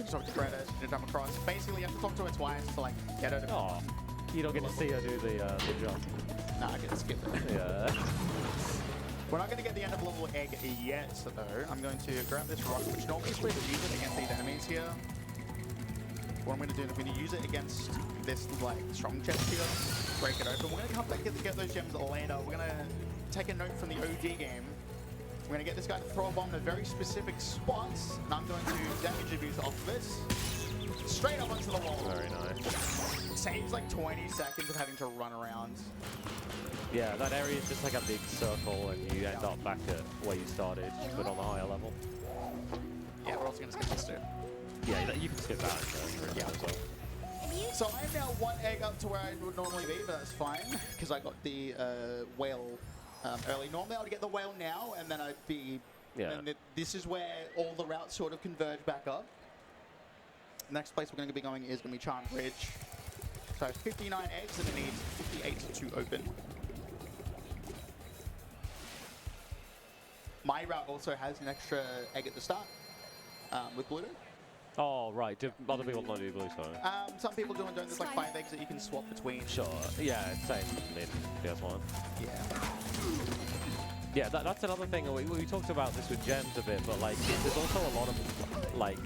A: Sort of credit to jump across. Basically, you have to talk to her twice to like get her to.
B: Oh, you don't get to see her do the jump.
A: Nah, I can skip it.
B: Yeah.
A: We're not going to get the end of level egg yet, though. I'm going to grab this rock, which normally is supposed to use it against these enemies here. What I'm going to do is I'm going to use it against this like strong chest here. Break it open. We're going to come back and get those gems later. We're going to take a note from the OG game. We're going to get this guy to throw a bomb in a very specific spot, and I'm going to damage abuse off of this. Straight up onto the wall.
B: Very nice.
A: Saves like 20 seconds of having to run around.
B: Yeah, that area is just like a big circle, and you end up back at where you started, but on a higher level.
A: Yeah, we're also going to skip this too.
B: Yeah, you can skip that.
A: Yeah. So I'm now one egg up to where I would normally be, but that's fine, because I got the whale early. Normally I would get the whale now, and then I'd be...
B: Yeah.
A: And this is where all the routes sort of converge back up. Next place we're going to be going is going to be Charm Bridge. So 59 eggs, and it needs 58 to open. My route also has an extra egg at the start with Bluto.
B: Oh, right. Do other people not do blue stone?
A: Some people doing there's like 5 eggs that you can swap between.
B: Sure. Yeah, same in PS1.
A: Yeah.
B: Yeah, that's another thing. We talked about this with gems a bit, but like there's also a lot of like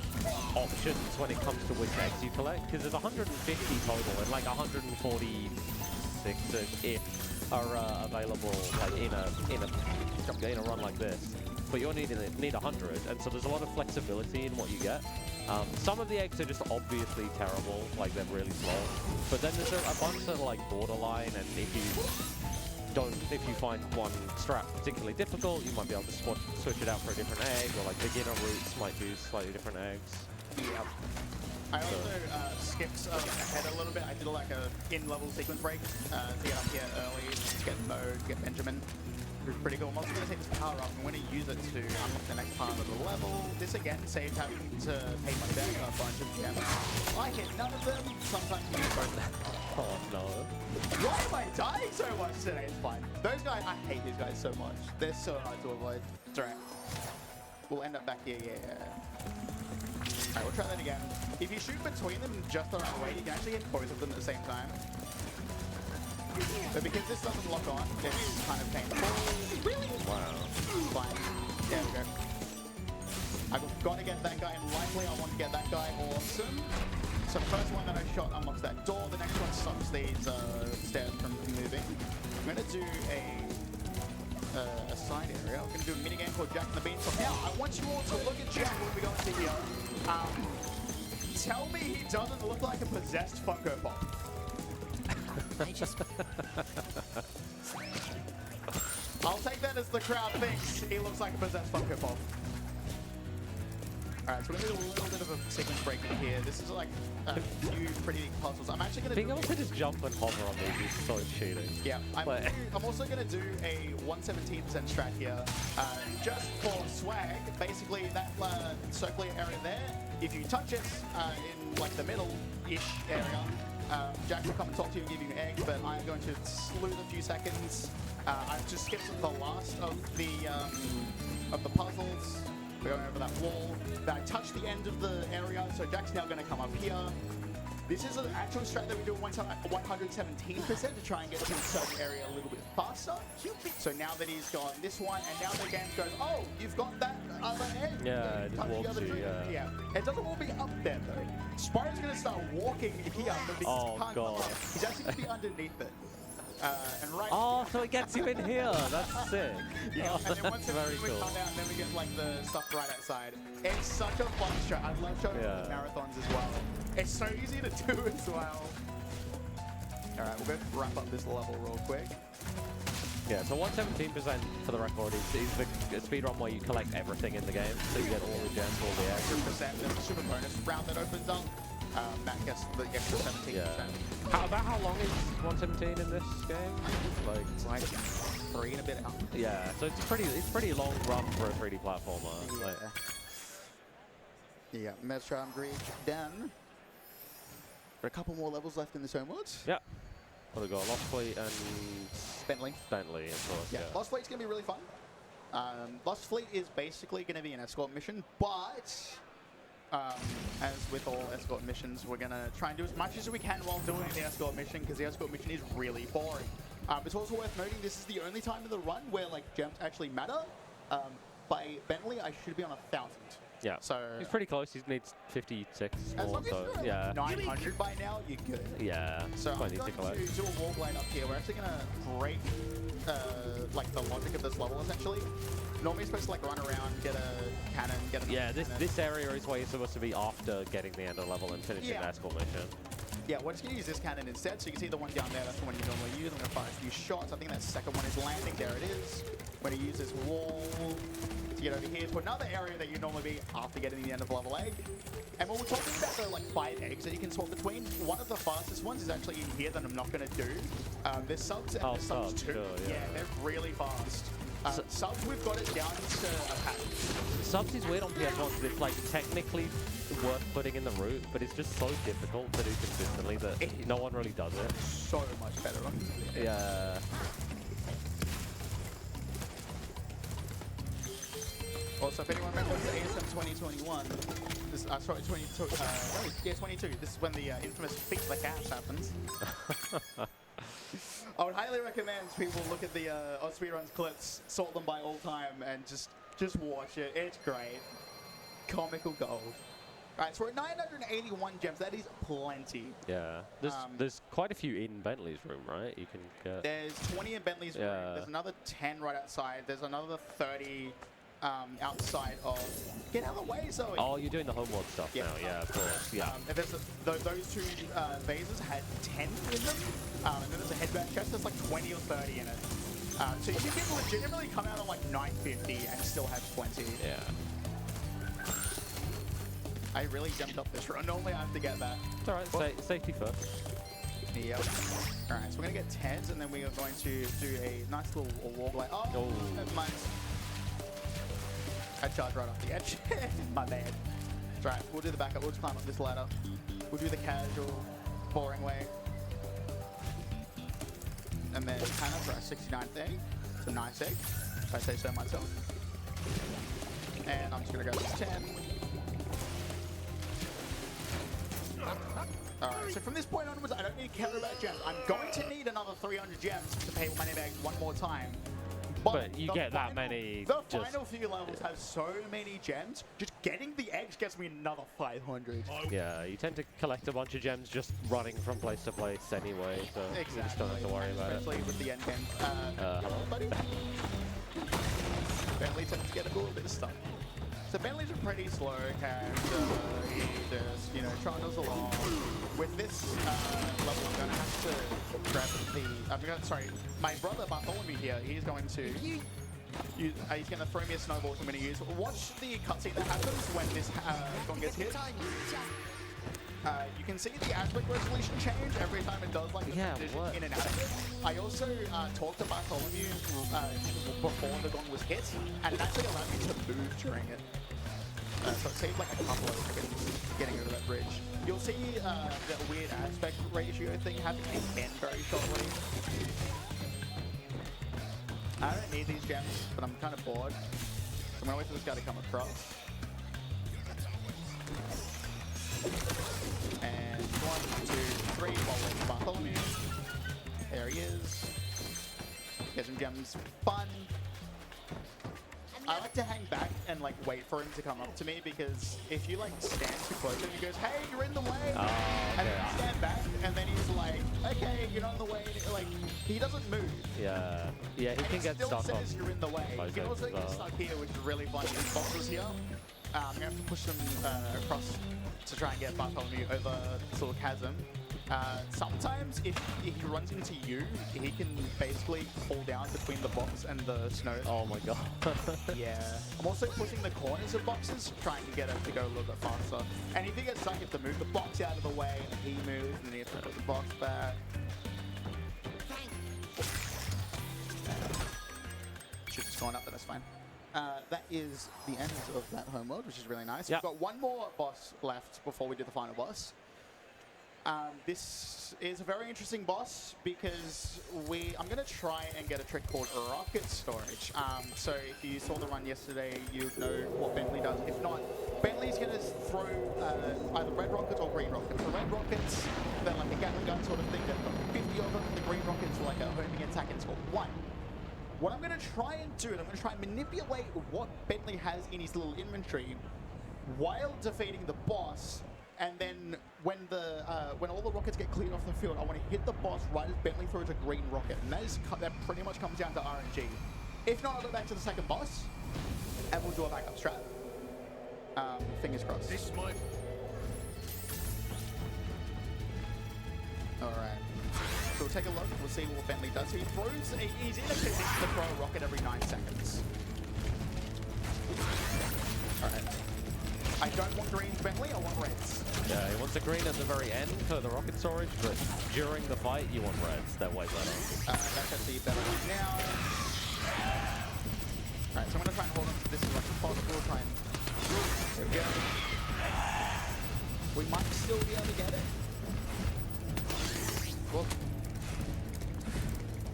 B: options when it comes to which eggs you collect, because there's 150 total and like 146-ish are available like in a run like this. But you only need 100, and so there's a lot of flexibility in what you get. Some of the eggs are just obviously terrible, like they're really slow. But then there's a bunch that are like borderline, and if you find one strat particularly difficult, you might be able to switch it out for a different egg, or like beginner routes might do slightly different eggs.
A: Yeah. I also skipped ahead a little bit. I did like a in-level sequence break to get up here early, get Mode, get Benjamin. It was pretty cool. I'm also going to take this power up. I'm going to use it to unlock the next part of the level. This again saved having to pay money back a bunch of gems. I hit none of them. Sometimes you use both of them.
B: Oh no.
A: Why am I dying so much today? It's fine. Those guys, I hate these guys so much. They're so hard to avoid. It's alright. We'll end up back here, yeah. Alright, we'll try that again. If you shoot between them just the right way, you can actually hit both of them at the same time. But because this doesn't lock on, it's kind of painful. Really? Wow. Fine. There we go. I've got to get that guy, and likely I want to get that guy. Awesome. So the first one that I shot unlocks that door. The next one stops these stairs from moving. I'm going to do a side area. I'm going to do a mini game called Jack and the Beanstalk. Now, I want you all to look at Jack when we go into here. Tell me he doesn't look like a possessed Funko Pop. I'll take that as the crowd thinks he looks like a possessed Funko Pop. Alright, so we're going to do a little bit of a sequence break in here. This is like a few pretty big puzzles. I'm actually going to
B: being able to just jump and hover on these is so cheating.
A: Yeah, I'm also going to do a 117% strat here, just for swag. Basically, that circular area there, if you touch it in like the middle-ish area, Jack will come and talk to you and give you eggs, but I'm going to sleuth a few seconds. I've just skipped the last of the puzzles. We're going over that wall. Then I touch the end of the area, so Jack's now going to come up here. This is an actual strat that we do 117% to try and get to a certain area a little bit faster. So now that he's got this one, and now the game goes, oh, you've got that other egg.
B: Yeah, it just walks you,
A: yeah. It doesn't all be up there, though. Spyro's going to start walking here, but because he can't come up, he's actually going to be underneath it. And right
B: so it gets you in here. That's sick.
A: Yeah, and then once
B: very
A: we
B: cool.
A: come out, then we get like the stuff right outside. It's such a fun strat. I love showing the marathons as well. It's so easy to do as well. Alright, we'll go wrap up this level real quick.
B: Yeah, so 117% for the record is the speedrun where you collect everything in the game. So you get all the gems, all the eggs.
A: 100%. There's a super bonus round that opens up. That gets the extra 17%.
B: Yeah. About how long is 117 in this game?
A: Like 3 and a bit out.
B: Yeah, so it's pretty long run for a 3D platformer.
A: Yeah.
B: Like,
A: Yeah, Metro Greek done. There are a couple more levels left in this homeworld.
B: yeah. What have we got? Lost Fleet and
A: Bentley.
B: Bentley, of course.
A: Yeah,
B: Yeah.
A: Lost Fleet's going to be really fun. Lost Fleet is basically going to be an escort mission, but as with all escort missions, we're going to try and do as much as we can while doing the escort mission, because the escort mission is really boring. It's also worth noting this is the only time in the run where like gems actually matter. By Bentley, I should be on 1,000.
B: Yeah.
A: So
B: He's pretty close. He needs 56
A: as
B: more,
A: long as
B: so
A: you're
B: yeah.
A: at 900 by now, you're good.
B: Yeah.
A: So I'm
B: Plenty
A: going
B: to collect.
A: to do a wall glide up here. We're actually going to break like the logic of this level essentially. Normally you're supposed to like run around, get a cannon, get a
B: Yeah,
A: cannon.
B: this area is where you're supposed to be after getting the end of the level and finishing
A: Yeah.
B: the escort mission.
A: Yeah, we're just going to use this cannon instead. So you can see the one down there, that's the one you normally use. I'm going to fire a few shots. I think that second one is landing. There it is. We're going to use this wall to get over here to another area that you normally be after getting the end of level 8. And when we're talking about the like 5 eggs that you can swap between, one of the fastest ones is actually in here that I'm not going to do. There's subs and there's subs too.
B: Sure, yeah.
A: They're really fast. Subs, we've got it down to a pattern.
B: Subs is weird on PS1 because it's like technically worth putting in the route, but it's just so difficult to do consistently that no one really does it.
A: So much better on
B: Yeah.
A: Also, if anyone remembers ASM 2021, this, sorry, 22, yeah, 22. This is when the infamous Feast the Cast happens. I would highly recommend people look at the AusSpeedruns clips, sort them by all time, and just watch it. It's great. Comical gold. Alright, so we're at 981 gems. That is plenty.
B: Yeah. There's quite a few in Bentley's room, right? You can get.
A: There's 20 in Bentley's room.
B: Yeah.
A: There's another 10 right outside. There's another 30 outside of... Get out of the way, Zoe!
B: Oh, you're doing the homeworld stuff
A: Yeah.
B: now. Yeah, of course. Yeah.
A: And there's those two vases had 10 in them. And then there's a headband chest that's like 20 or 30 in it. So you can legitimately come out on like 950 and still have 20.
B: Yeah.
A: I really jumped up this run. Normally I have to get that.
B: It's alright. Safety first.
A: Yep. Alright, so we're going to get 10s and then we are going to do a nice little wall glide. Oh, never mind. I charged right off the edge. My bad. It's alright, we'll do the backup. We'll just climb up this ladder. We'll do the casual, boring way. And then kind of for our 69th egg. It's a nice egg, if I say so myself. And I'm just going to go this 10. Alright, so from this point onwards, I don't need to care about gems. I'm going to need another 300 gems to pay my name eggs one more time.
B: But you get that many.
A: The final few levels have so many gems. Just getting the eggs gets me another 500.
B: Yeah, you tend to collect a bunch of gems just running from place to place anyway, so you just don't have to worry about it.
A: Especially with the end game. Hello, buddy. Bentley tends to get a little bit of stuff. So Bentley's a pretty slow character. He just, trundles us along. With this level, I'm going to have to grab my brother Bartholomew here, he's going to he's going to throw me a snowball, which I'm going to use. Watch the cutscene that happens when this gong gets hit. You can see the aspect resolution change every time it does like the transition in and out of it. I also talked to Bartholomew before the gong was hit, and it actually allowed me to move during it. So it saved like a couple of seconds getting over that bridge. You'll see that weird aspect ratio thing happen again very shortly. I don't need these gems, but I'm kind of bored. So I'm going to wait for this guy to come across. And 1, 2, 3, while Bartholomew. There he is. Get some gems. Fun. I like to hang back and like wait for him to come up to me, because if you like stand too close and he goes, "Hey, you're in the way," and then you stand back and then he's like, "Okay, you're not in the way," and, like he doesn't move.
B: Yeah, he can get stuck on.
A: Still says you're in the way. You can also get stuck here, which is really funny. There's boxes here. I'm gonna have to push them across to try and get Bartholomew over this little chasm. Sometimes if he runs into you, he can basically fall down between the box and the snow.
B: Oh my god.
A: Yeah. I'm also pushing the corners of boxes, trying to get him to go a little bit faster. And if he gets stuck, you have to move the box out of the way, and he moves, and then you have to put the box back. going up, but that's fine. That is the end of that homeworld, which is really nice.
B: Yep.
A: We've got one more boss left before we do the final boss. This is a very interesting boss because I'm going to try and get a trick called rocket storage. So if you saw the run yesterday, you know what Bentley does. If not, Bentley's going to throw either red rockets or green rockets. The red rockets, they're like a Gatling gun sort of thing. They've got 50 of them. The green rockets are like a homing attack, and it's got 1. What I'm going to try and do is I'm going to try and manipulate what Bentley has in his little inventory while defeating the boss. And then when all the rockets get cleared off the field, I want to hit the boss right as Bentley throws a green rocket. And that pretty much comes down to RNG. If not, I'll go back to the second boss, and we'll do a backup strat. Fingers crossed.
D: This is my...
A: Alright. So we'll take a look. We'll see what Bentley does. So he's in a position to throw a rocket every 9 seconds. Alright. I don't want greens, Bentley. I want reds.
B: Yeah, he wants a green at the very end for the rocket storage, but during the fight, you want reds. They're way better.
A: That's actually better right now. Alright, so I'm going to try and hold on to this as much as possible. We'll try and... There we go. We might still be able to get it. Well,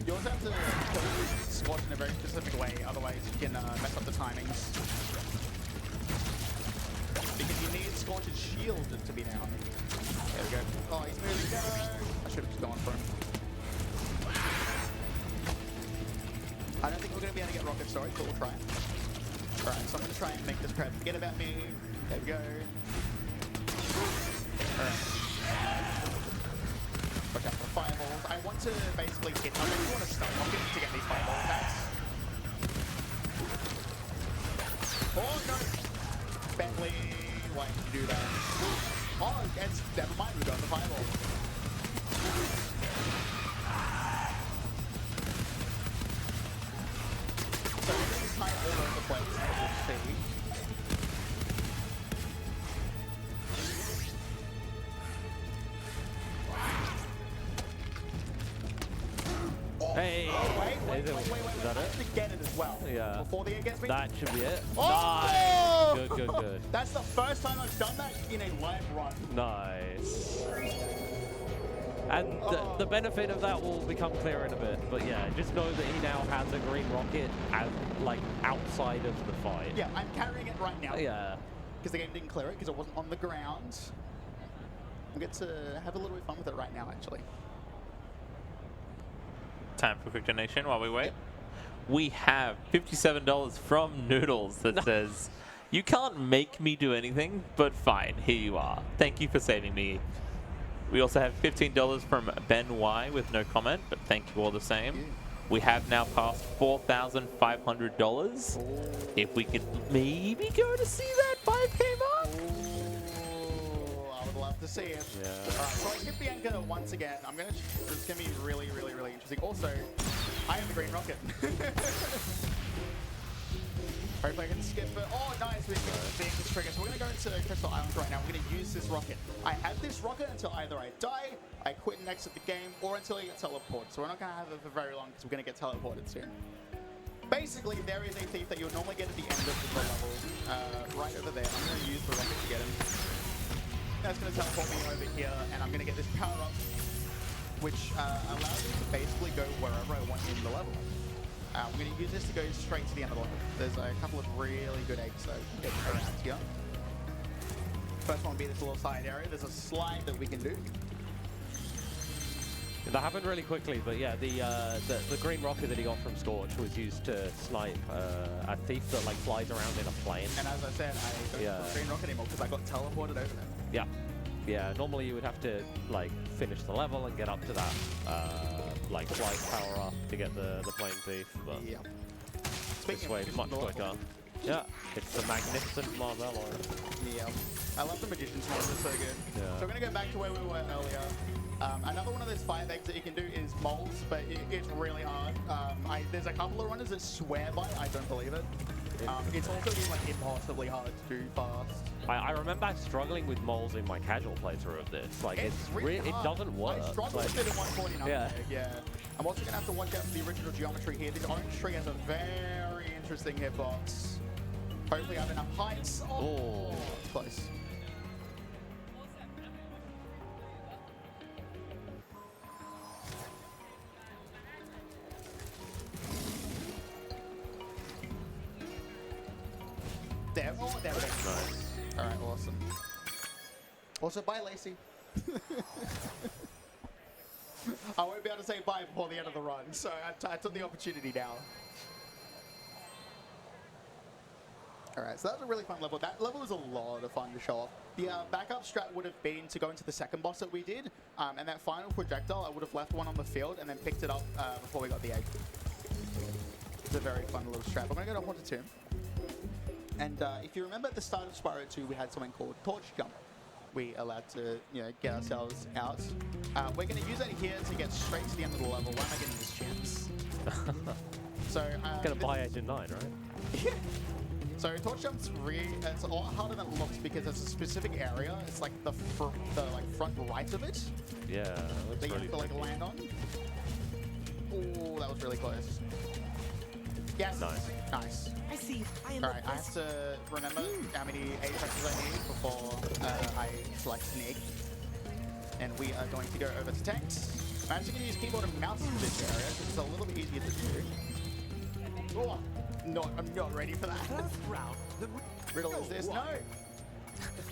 A: you also have to squat in a very specific way, otherwise you can mess up the timings. Because you need Scorch's shield to be down. There we go. Oh, he's moving. Go! I should have just gone for him. I don't think we're going to be able to get rocket storage, but we'll try. Alright, so I'm going to try and make this crowd forget about me. There we go. Alright. Watch out for fireballs. I want to basically hit. I really want to stun rocket to get these fireball attacks. Oh no! Bentley, why did you do that? Oh, never mind, we got the fireball. So everything's kind of all over the place, as you see.
B: Hey!
A: Oh, wait.
B: Is that
A: I
B: it?
A: have to get it as well.
B: Yeah.
A: Before the gets me.
B: That should be it.
A: Oh!
B: Nice! Good, good, good.
A: That's the first time I've done that in a live run.
B: Nice. And the benefit of that will become clear in a bit, but yeah, just know that he now has a green rocket like outside of the fight.
A: Yeah, I'm carrying it right now.
B: Yeah.
A: Because the game didn't clear it because it wasn't on the ground. I get to have a little bit of fun with it right now, actually.
C: Time for a quick donation while we wait. We have $57 from Noodles that says, "You can't make me do anything, but fine, here you are. Thank you for saving me." We also have $15 from Ben Y with no comment, but thank you all the same. We have now passed $4,500. If we could maybe go to see that 5K mark.
A: I would love to see it.
B: Yeah.
A: Alright, so I hit Bianca once again. It's gonna be really, really, really interesting. Also, I have the green rocket. Hopefully I can skip it. Oh, nice. We're being this trigger. So we're going to go into Crystal Islands right now. We're going to use this rocket. I have this rocket until either I die, I quit and exit the game, or until I get teleported. So we're not going to have it for very long because we're going to get teleported soon. Basically, there is a thief that you would normally get at the end of the level, right over there. I'm going to use the rocket to get him. That's going to teleport me over here, and I'm going to get this power up, which allows me to basically go wherever I want in the level. I'm going to use this to go straight to the end of the level. There's a couple of really good eggs that we can get around here. First one will be this little side area. There's a slide that we can do.
B: That happened really quickly, but yeah, the green rocket that he got from Scorch was used to snipe a thief that like flies around in a plane.
A: And as I said, I don't use the green rocket anymore because I got teleported over there.
B: Yeah. Yeah, normally you would have to like finish the level and get up to that like flight power up to get the plane thief, but
A: Yeah.
B: this way much quicker. Yeah, it's the magnificent Marvello.
A: Yeah. I love the Magician's Horn, it's so good.
B: Yeah.
A: So we're going to go back to where we were earlier. Another one of those 5 eggs that you can do is molds, but it's really hard. There's a couple of runners that swear by it. I don't believe it. It's also been like impossibly hard to do fast.
B: I remember struggling with moles in my casual playthrough of this. Like, it's
A: really
B: it
A: hard.
B: doesn't work.
A: I struggled
B: Like,
A: with it in 149.
B: yeah.
A: I'm also going to have to watch out for the original geometry here. This orange tree has a very interesting hitbox. Hopefully I have enough heights. Oh, close. There we go.
B: Nice.
A: All right, awesome. Also, bye, Lacey. I won't be able to say bye before the end of the run, so I took the opportunity now. All right, so that was a really fun level. That level was a lot of fun to show off. The backup strat would have been to go into the second boss that we did, and that final projectile, I would have left one on the field and then picked it up before we got the egg. It's a very fun little strat. I'm going to go to Haunted Tomb. And if you remember at the start of Spyro 2, we had something called Torch Jump. We allowed to, get ourselves out. We're going to use that here to get straight to the end of the level. Why am I getting this chance? So,
B: Gonna buy Agent 9, right?
A: Yeah. So Torch Jump's it's a lot harder than it looks because it's a specific area. It's like the front right of it
B: Yeah, looks
A: that you
B: really
A: have to land on. Oh, that was really close. Yes. Nice.
D: I see. I am
A: All right, I have to remember how many A pressures I need before I select Sneak. And we are going to go over to tanks. I'm actually going to use keyboard and mouse for this area because it's a little bit easier to do. Oh, I'm not ready for that.
D: First round. The
A: Riddle is this? No.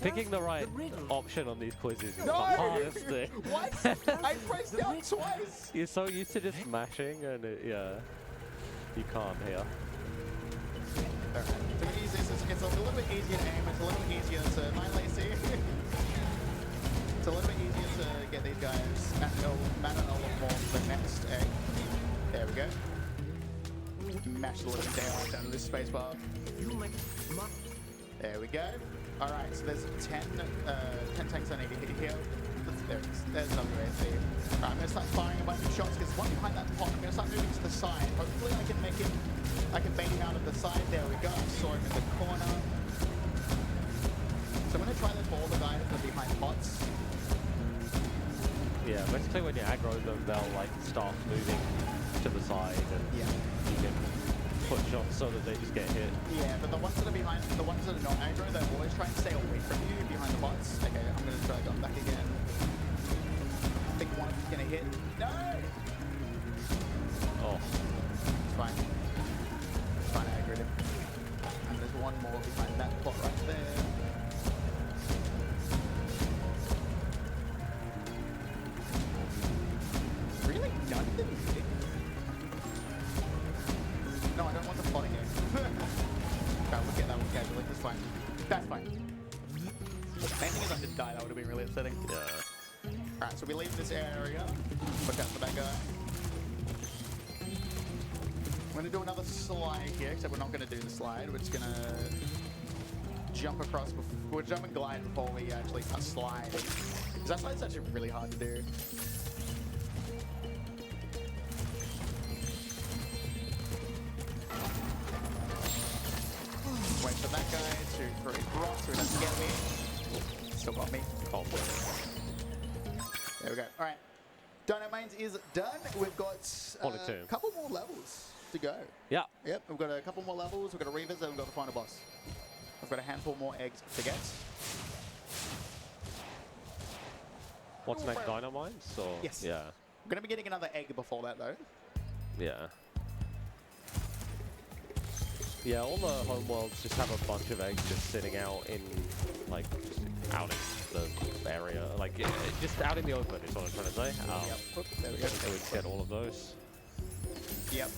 B: Picking the right option on these quizzes is the
A: No!
B: hardest thing.
A: What? I pressed down twice.
B: You're so used to just smashing, and you can't here.
A: Alright, so we use this. It's a little bit easier to aim. It's a little bit easier to mine Lacey. It's a little bit easier to get these guys at a lot more for the next egg. There we go. Mash the little daylight down to this spacebar. There we go. Alright, so there's 10 tanks I need to hit here. There it is. There's another AC. Alright, I'm going to start firing a bunch of shots because one behind that pot. I'm going to start moving to the side. Hopefully I can bait him out of the side. There we go. I saw him in the corner. So I'm going to try this for all the guys that are behind pots.
B: Yeah, basically when you aggro them, they'll like start moving to the side, and you can put shots so that they just get hit.
A: Yeah, but the ones that are behind, the ones that are not aggro, they'll always try and stay away from you behind the bots. Okay, I'm going to try going back again. I think one of them's going to hit. No!
B: Oh.
A: It's fine. It's fine, I aggroed him. And there's one more behind that pot right there. Really? None of them hit? No, I don't want the plotting game. Okay, we'll get that one casually. That's fine. That's fine. Main thing is I didn't die. That would have been really upsetting.
B: Yeah.
A: Alright, so we leave this area. Look out for that guy. We're going to do another slide here, except we're not going to do the slide. We're just going to jump across. We'll jump and glide before we actually start sliding. Because that slide's actually really hard to do. Wait for that guy to throw his rock so he doesn't get me. Still got me.
B: Oh,
A: There we go. All right. Dino Mains is done. We've got a couple more levels to go.
B: Yeah.
A: Yep, we've got a couple more levels. We've got a revisit. We've got the final boss. I've got a handful more eggs to get.
B: What's next, Dynamines? Or?
A: Yes.
B: Yeah.
A: I'm going to be getting another egg before that, though.
B: Yeah. Yeah, all the homeworlds just have a bunch of eggs just sitting out in, like, just out in the area. Like, just out in the open is what I'm trying to say.
A: Yep. Whoop, there we go.
B: So we can get all of those.
A: Yep.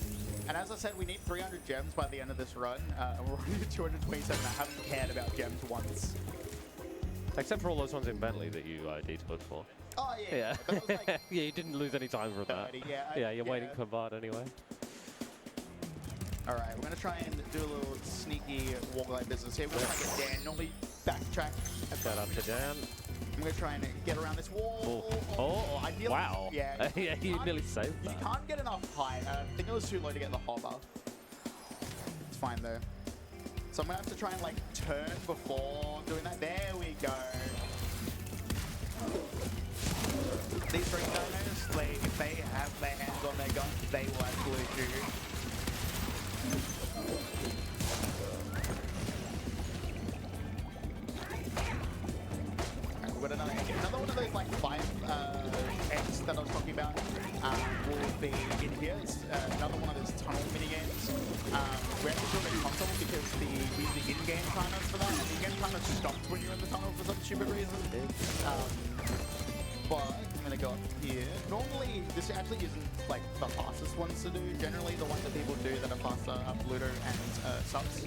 A: And as I said, we need 300 gems by the end of this run. We're already at 227. I haven't cared about gems once.
B: Except for all those ones in Bentley that you need to look for.
A: Oh, yeah.
B: Yeah.
A: But that was like
B: Yeah, you didn't lose any time for that.
A: 30, yeah.
B: Yeah, you're waiting for Bart anyway.
A: All right, we're going to try and do a little sneaky wall-glide business here. We're going to try and get Dan. Normally backtrack.
B: Shout out to Dan.
A: I'm going to try and get around this wall.
B: Oh,
A: ideally,
B: wow.
A: Yeah,
B: yeah, you nearly saved
A: you
B: that.
A: can't get enough height. I think it was too low to get the hopper. It's fine, though. So I'm gonna have to try and like turn before doing that. There we go. These green dinos, if they have their hands on their guns, they will actually shoot. Alright, we've got another one of those like 5 X that I was talking about will be in here. It's another one of those tunnel mini games. We're actually doing it console because we use the in-game timers for that, and the in-game timer stops when you're in the tunnel for some stupid reason. But I'm gonna go up here. Normally, this actually isn't like the fastest ones to do. Generally, the ones that people do that are faster are Pluto and subs.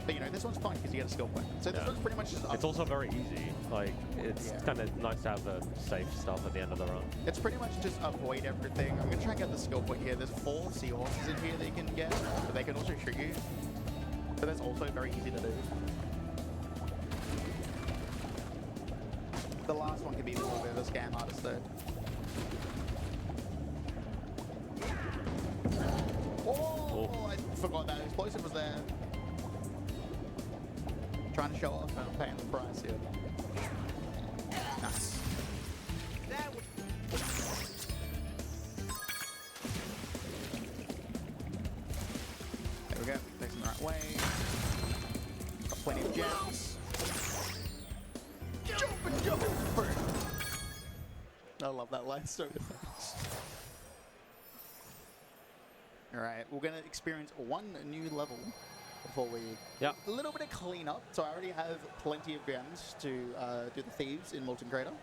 A: But you know, this one's fun because you get a skill point. So this one's pretty much just.
B: It's also very easy. Like it's kind of nice to have the safe stuff at the end of the run.
A: It's pretty much just avoid everything. I'm gonna try and get the skill point here. There's 4 seahorses in here that you can get, but they can also shoot you. So that's also very easy to do. The last one could be a little bit of a scam artist though. Oh, I forgot that explosive was there. Trying to show off and paying the price here. Nice. There we go. Facing the right way. Got plenty of gems. Jump. I love that line so much. Alright, we're going to experience one new level before we...
B: Yep.
A: A little bit of cleanup. So I already have plenty of gems to do the thieves in Molten Crater.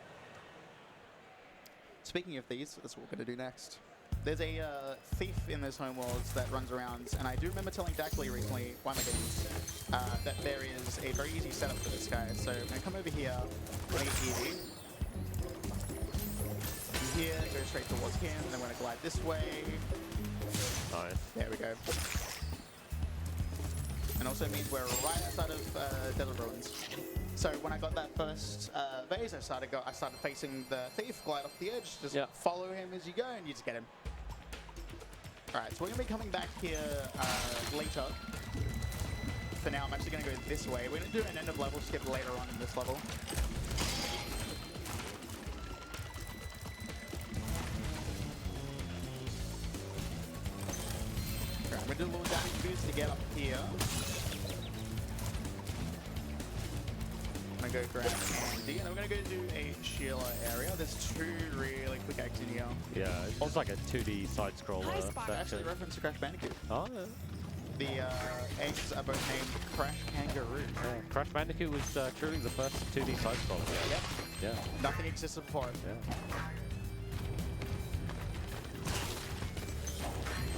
A: Speaking of thieves, that's what we're going to do next. There's a thief in this homeworld that runs around, and I do remember telling Dackley recently, one of my games, that there is a very easy setup for this guy. So I'm going to come over here, make it easy. Here, go straight towards him, and then we're going to glide this way.
B: Nice.
A: There we go. And also means we're right outside of Desert Ruins. So when I got that first vase, I started facing the thief, glide off the edge, just follow him as you go, and you just get him. Alright, so we're going to be coming back here later. For now, I'm actually going to go this way. We're going to do an end of level skip later on in this level. Alright, we're going to do a little damage boost to get up here. I'm going to go grab Andy, and then we're going to go do a Sheila area. There's 2 really quick eggs in here.
B: Yeah, it's almost like a 2D side-scroller.
A: I actually reference to Crash Bandicoot.
B: Oh, yeah.
A: The eggs are both named Crash Kangaroo.
B: Yeah, Crash Bandicoot was truly the first 2D side-scroller.
A: Yep.
B: Yeah.
A: Nothing existed before it.
B: Yeah.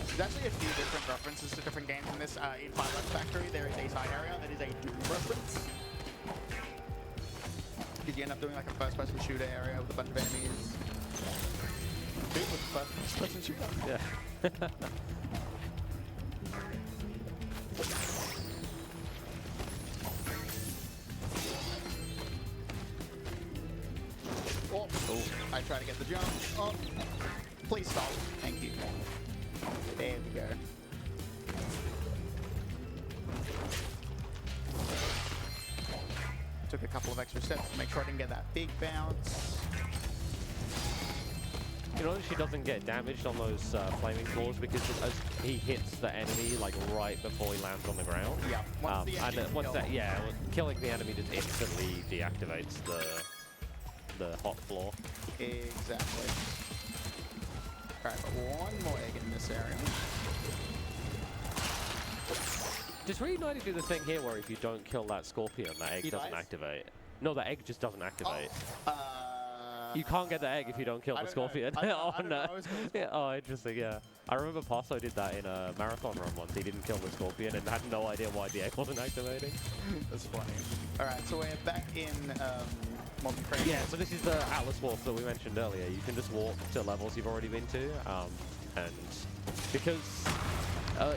A: There's actually a few different references to different games in this. In Fireworks Factory, there is a side area that is a Doom reference. Because you end up doing like a first-person shooter area with a bunch of enemies. Doom was the first-person shooter.
B: Yeah.
A: Oh, I try to get the jump. Oh, please stop. Thank you. There we go. Took a couple of extra steps to make sure I didn't get that big bounce.
B: You notice she doesn't get damaged on those flaming floors because as he hits the enemy like right before he lands on the ground.
A: Yeah.
B: Killing the enemy just instantly deactivates the hot floor.
A: Exactly. Alright, but one more egg in this area.
B: Does Reignited do the thing here where if you don't kill that scorpion, that egg doesn't activate? No, the egg just doesn't activate. You can't get the egg if you don't kill the scorpion. Oh, no. Yeah, oh, interesting, yeah. I remember Passo did that in a marathon run once. He didn't kill the scorpion and had no idea why the egg wasn't activating.
A: That's funny. Alright, so we're back in Molten Crater.
B: Yeah, so this is the Atlas Walk that we mentioned earlier. You can just walk to levels you've already been to. And because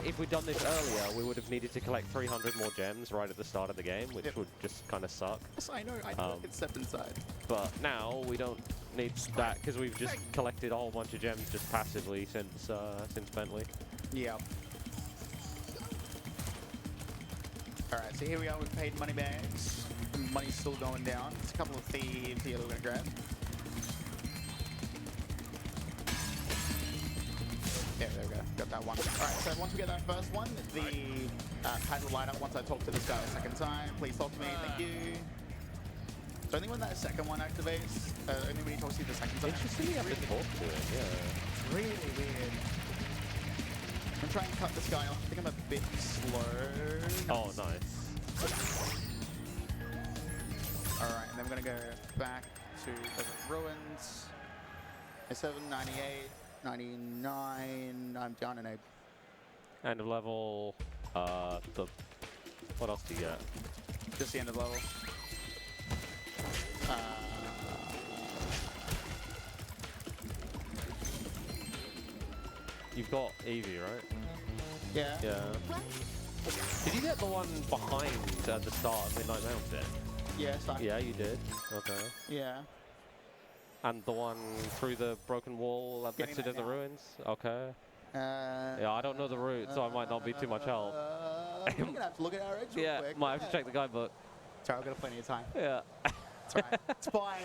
B: if we'd done this earlier, we would have needed to collect 300 more gems right at the start of the game, which would just kind of suck.
A: Yes, I know I can step inside.
B: But now we don't need that because we've just collected a whole bunch of gems just passively since Bentley.
A: Yep. Alright, so here we are with paid money bags. The money's still going down. There's a couple of thieves here that we're gonna grab. Yeah, there we go. Got that one. Alright, so once we get that first one, the pad will light up once I talk to this guy a second time. Please talk to me, thank you. So only when that second one activates, only when he talks to you the second time.
B: Interesting, you have to talk to him, yeah.
A: Really weird. I'm gonna try and cut this guy off. I think I'm a bit slow.
B: Oh, nice.
A: Alright, and then we're gonna go back to the ruins. 97, 98, 99. I'm down an egg.
B: End of level. What else do you get?
A: Just the end of level.
B: You've got Eevee, right?
A: Yeah.
B: Yeah. Did you get the one behind at the start of Midnight Mountain?
A: Yeah, sorry.
B: Yeah, you did. Okay.
A: Yeah.
B: And the one through the broken wall at next to the ruins? Okay. Yeah, I don't know the route, so I might not be too much help.
A: We're gonna have to look at our eggs real
B: Yeah,
A: quick.
B: might have to check the guidebook.
A: Sorry, I've got plenty of time.
B: Yeah.
A: It's alright. It's fine.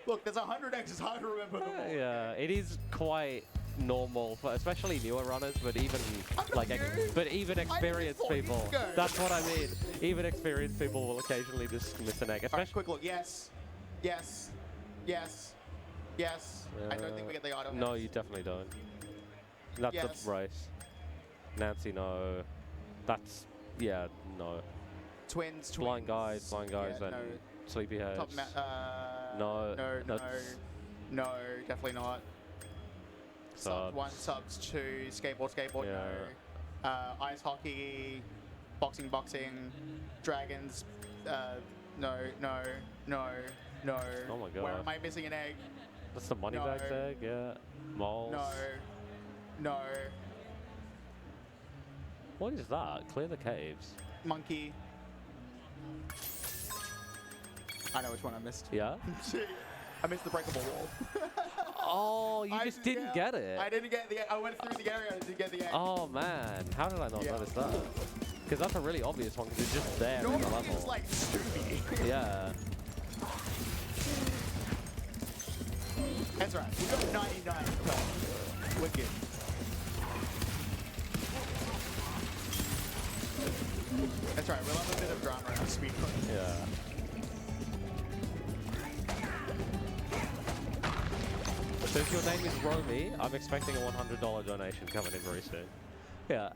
A: Look, there's 100 eggs. It's hard to remember them all.
B: Yeah, it is quite normal, for especially newer runners, but even like experienced people.
A: ago.
B: That's what I mean. Even experienced people will occasionally just miss an egg.
A: Alright,
B: Especially.
A: quick look. Yes. Yes. Yes. Yes. I don't think we get the item.
B: No, you definitely don't. That's
A: Yes.
B: the race. Nancy, no. That's no.
A: Twins.
B: Blind guides,
A: Yeah,
B: and
A: no.
B: sleepyheads.
A: Top
B: No,
A: No.
B: that's-
A: No. Definitely not. Sub
B: Subs.
A: 1, subs 2, skateboard,
B: Yeah.
A: no. Ice hockey, boxing, dragons, no.
B: Oh my god.
A: Where am I missing an egg?
B: That's the money
A: No.
B: bags egg, yeah. Moles.
A: No.
B: What is that? Clear the caves.
A: Monkey. I know which one I missed.
B: Yeah?
A: I missed the breakable wall.
B: Oh, you just didn't get it.
A: I didn't get the egg. I went through the area and didn't get the egg.
B: Oh man, how did I not
A: Yeah.
B: notice that? Because that's a really obvious one, because it's just there in the
A: Normally
B: level.
A: it's like Scooby.
B: Yeah.
A: That's right. We got 99. So we're good. That's right. We'll have a bit of drama around speedrun.
B: Yeah. So if your name is Romy, I'm expecting a $100 donation coming in very soon. Yeah.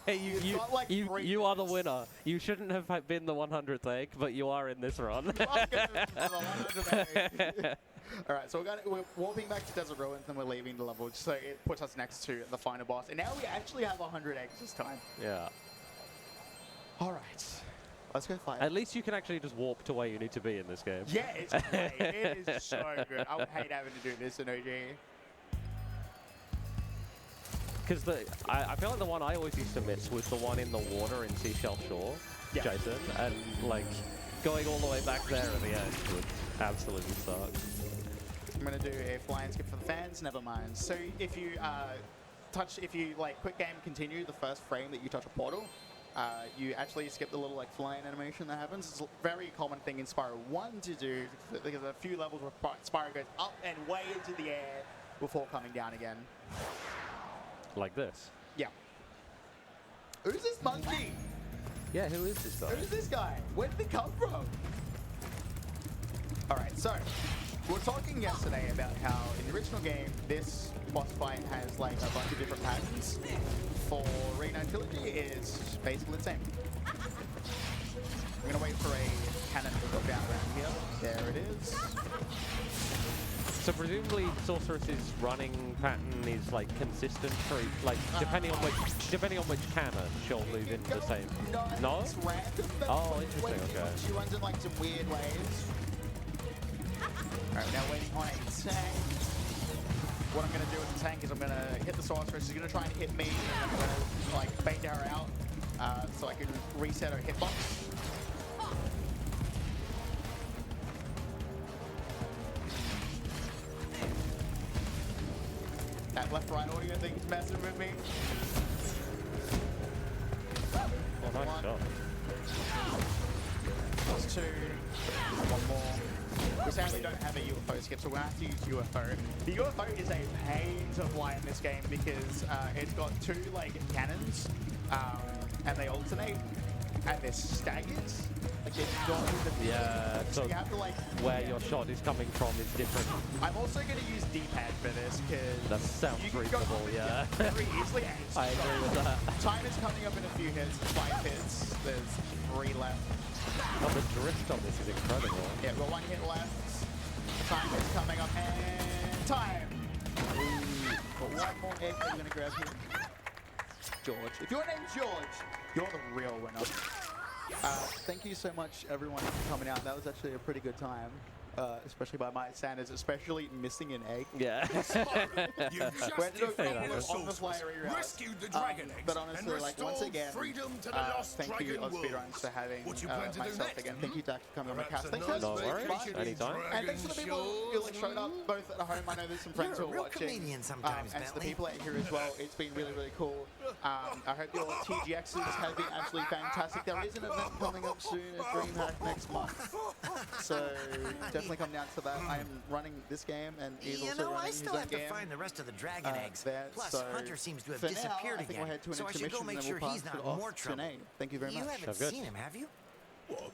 B: you
A: got like 3
B: you are the winner. You shouldn't have been the 100th egg, but you are in this run.
A: Alright, so we're warping back to Desert Ruins and we're leaving the level, so it puts us next to the final boss. And now we actually have 100 eggs this time.
B: Yeah.
A: Alright, let's go fight.
B: At least you can actually just warp to where you need to be in this game.
A: Yeah, it's great. It is so good. I would hate having to do this in OG.
B: Because I feel like the one I always used to miss was the one in the water in Seashell Shore,
A: Yeah.
B: Jason, and like going all the way back there at the end would absolutely suck.
A: I'm gonna do a flying skip for the fans, never mind. So if you like quick game continue the first frame that you touch a portal, you actually skip the little like flying animation that happens. It's a very common thing in Spyro 1 to do, because a few levels where Spyro goes up and way into the air before coming down again.
B: Like this.
A: Yeah. Who's this monkey?
B: Yeah, who is this guy?
A: Who's this guy? Where did he come from? Alright, so we were talking yesterday about how in the original game this boss fight has like a bunch of different patterns. For Reignited Trilogy it's basically the same. I'm gonna wait for a cannon to go down around here. There it is.
B: So presumably Sorceress's running pattern is like consistent for like depending on which cannon she'll move into the same. No?
A: It's random.
B: Oh, interesting, okay.
A: She runs in like some weird ways. Alright, now waiting on a tank. What I'm gonna do with the tank is I'm gonna hit the Sorceress. She's gonna try and hit me, and I'm gonna like bait her out so I can reset her hitbox. That left, right audio thing's messing with me.
B: Oh, nice
A: One.
B: shot.
A: Plus 2. One more. We sadly don't have a UFO skip, so we're going to have to use UFO. The UFO is a pain to fly in this game because it's got 2 like cannons, and they alternate, and they're staggered. Like they're not in the
B: Yeah,
A: so you have to like
B: where your shot is coming from is different.
A: I'm also going to use D-pad for this because
B: That sounds
A: you can
B: reasonable,
A: go
B: yeah.
A: very easily. And it's
B: I agree with that.
A: Time is coming up in a few hits, 5 hits. There's 3 left.
B: Oh, the drift on this is incredible.
A: Yeah, we've got 1 hit left. Time is coming up and time. Ooh, got 1 more egg that you're going to grab here. George. If your name's George, you're the real winner. Thank you so much, everyone, for coming out. That was actually a pretty good time, especially by my standards, especially missing an egg.
B: Yeah.
D: You just
A: On the fly
D: rescued the dragon eggs
A: but honestly,
D: and
A: like once
D: restored
A: again,
D: freedom to the lost
A: thank you
D: dragon
A: AusSpeedruns
D: wolves.
A: for having
D: What you plan to do
A: myself
D: next,
A: again. Thank you, Dak, for coming on the
D: Perhaps
A: cast.
D: a
A: Thanks
D: nice
B: No worries.
D: vacation in
B: Anytime.
A: and thanks to the people who like showed up both at home. I know there's some friends who
E: You're a
A: are
E: real
A: watching.
E: comedian sometimes,
A: and to the
E: Bentley.
A: people out here as well, it's been really, really cool. I hope your TGXs have been absolutely fantastic. There is an event coming up soon at DreamHack next month. So definitely come down to that. I am running this game and he's
E: You
A: also
E: know, I
A: running his
E: still
A: own
E: have to
A: game.
E: find the rest of the dragon eggs.
A: There,
E: Plus,
A: so
E: Hunter seems to have
A: for now,
E: disappeared
A: I think
E: again.
A: we'll head to an
E: So I should
A: intermission
E: go make
A: and
E: sure
A: then we'll
E: he's
A: pass
E: not
A: it
E: in
A: off
E: more
A: to
E: trouble.
A: Nate. Thank you very
E: You
A: much.
E: haven't
B: Sounds good.
E: seen him, have you?
D: What?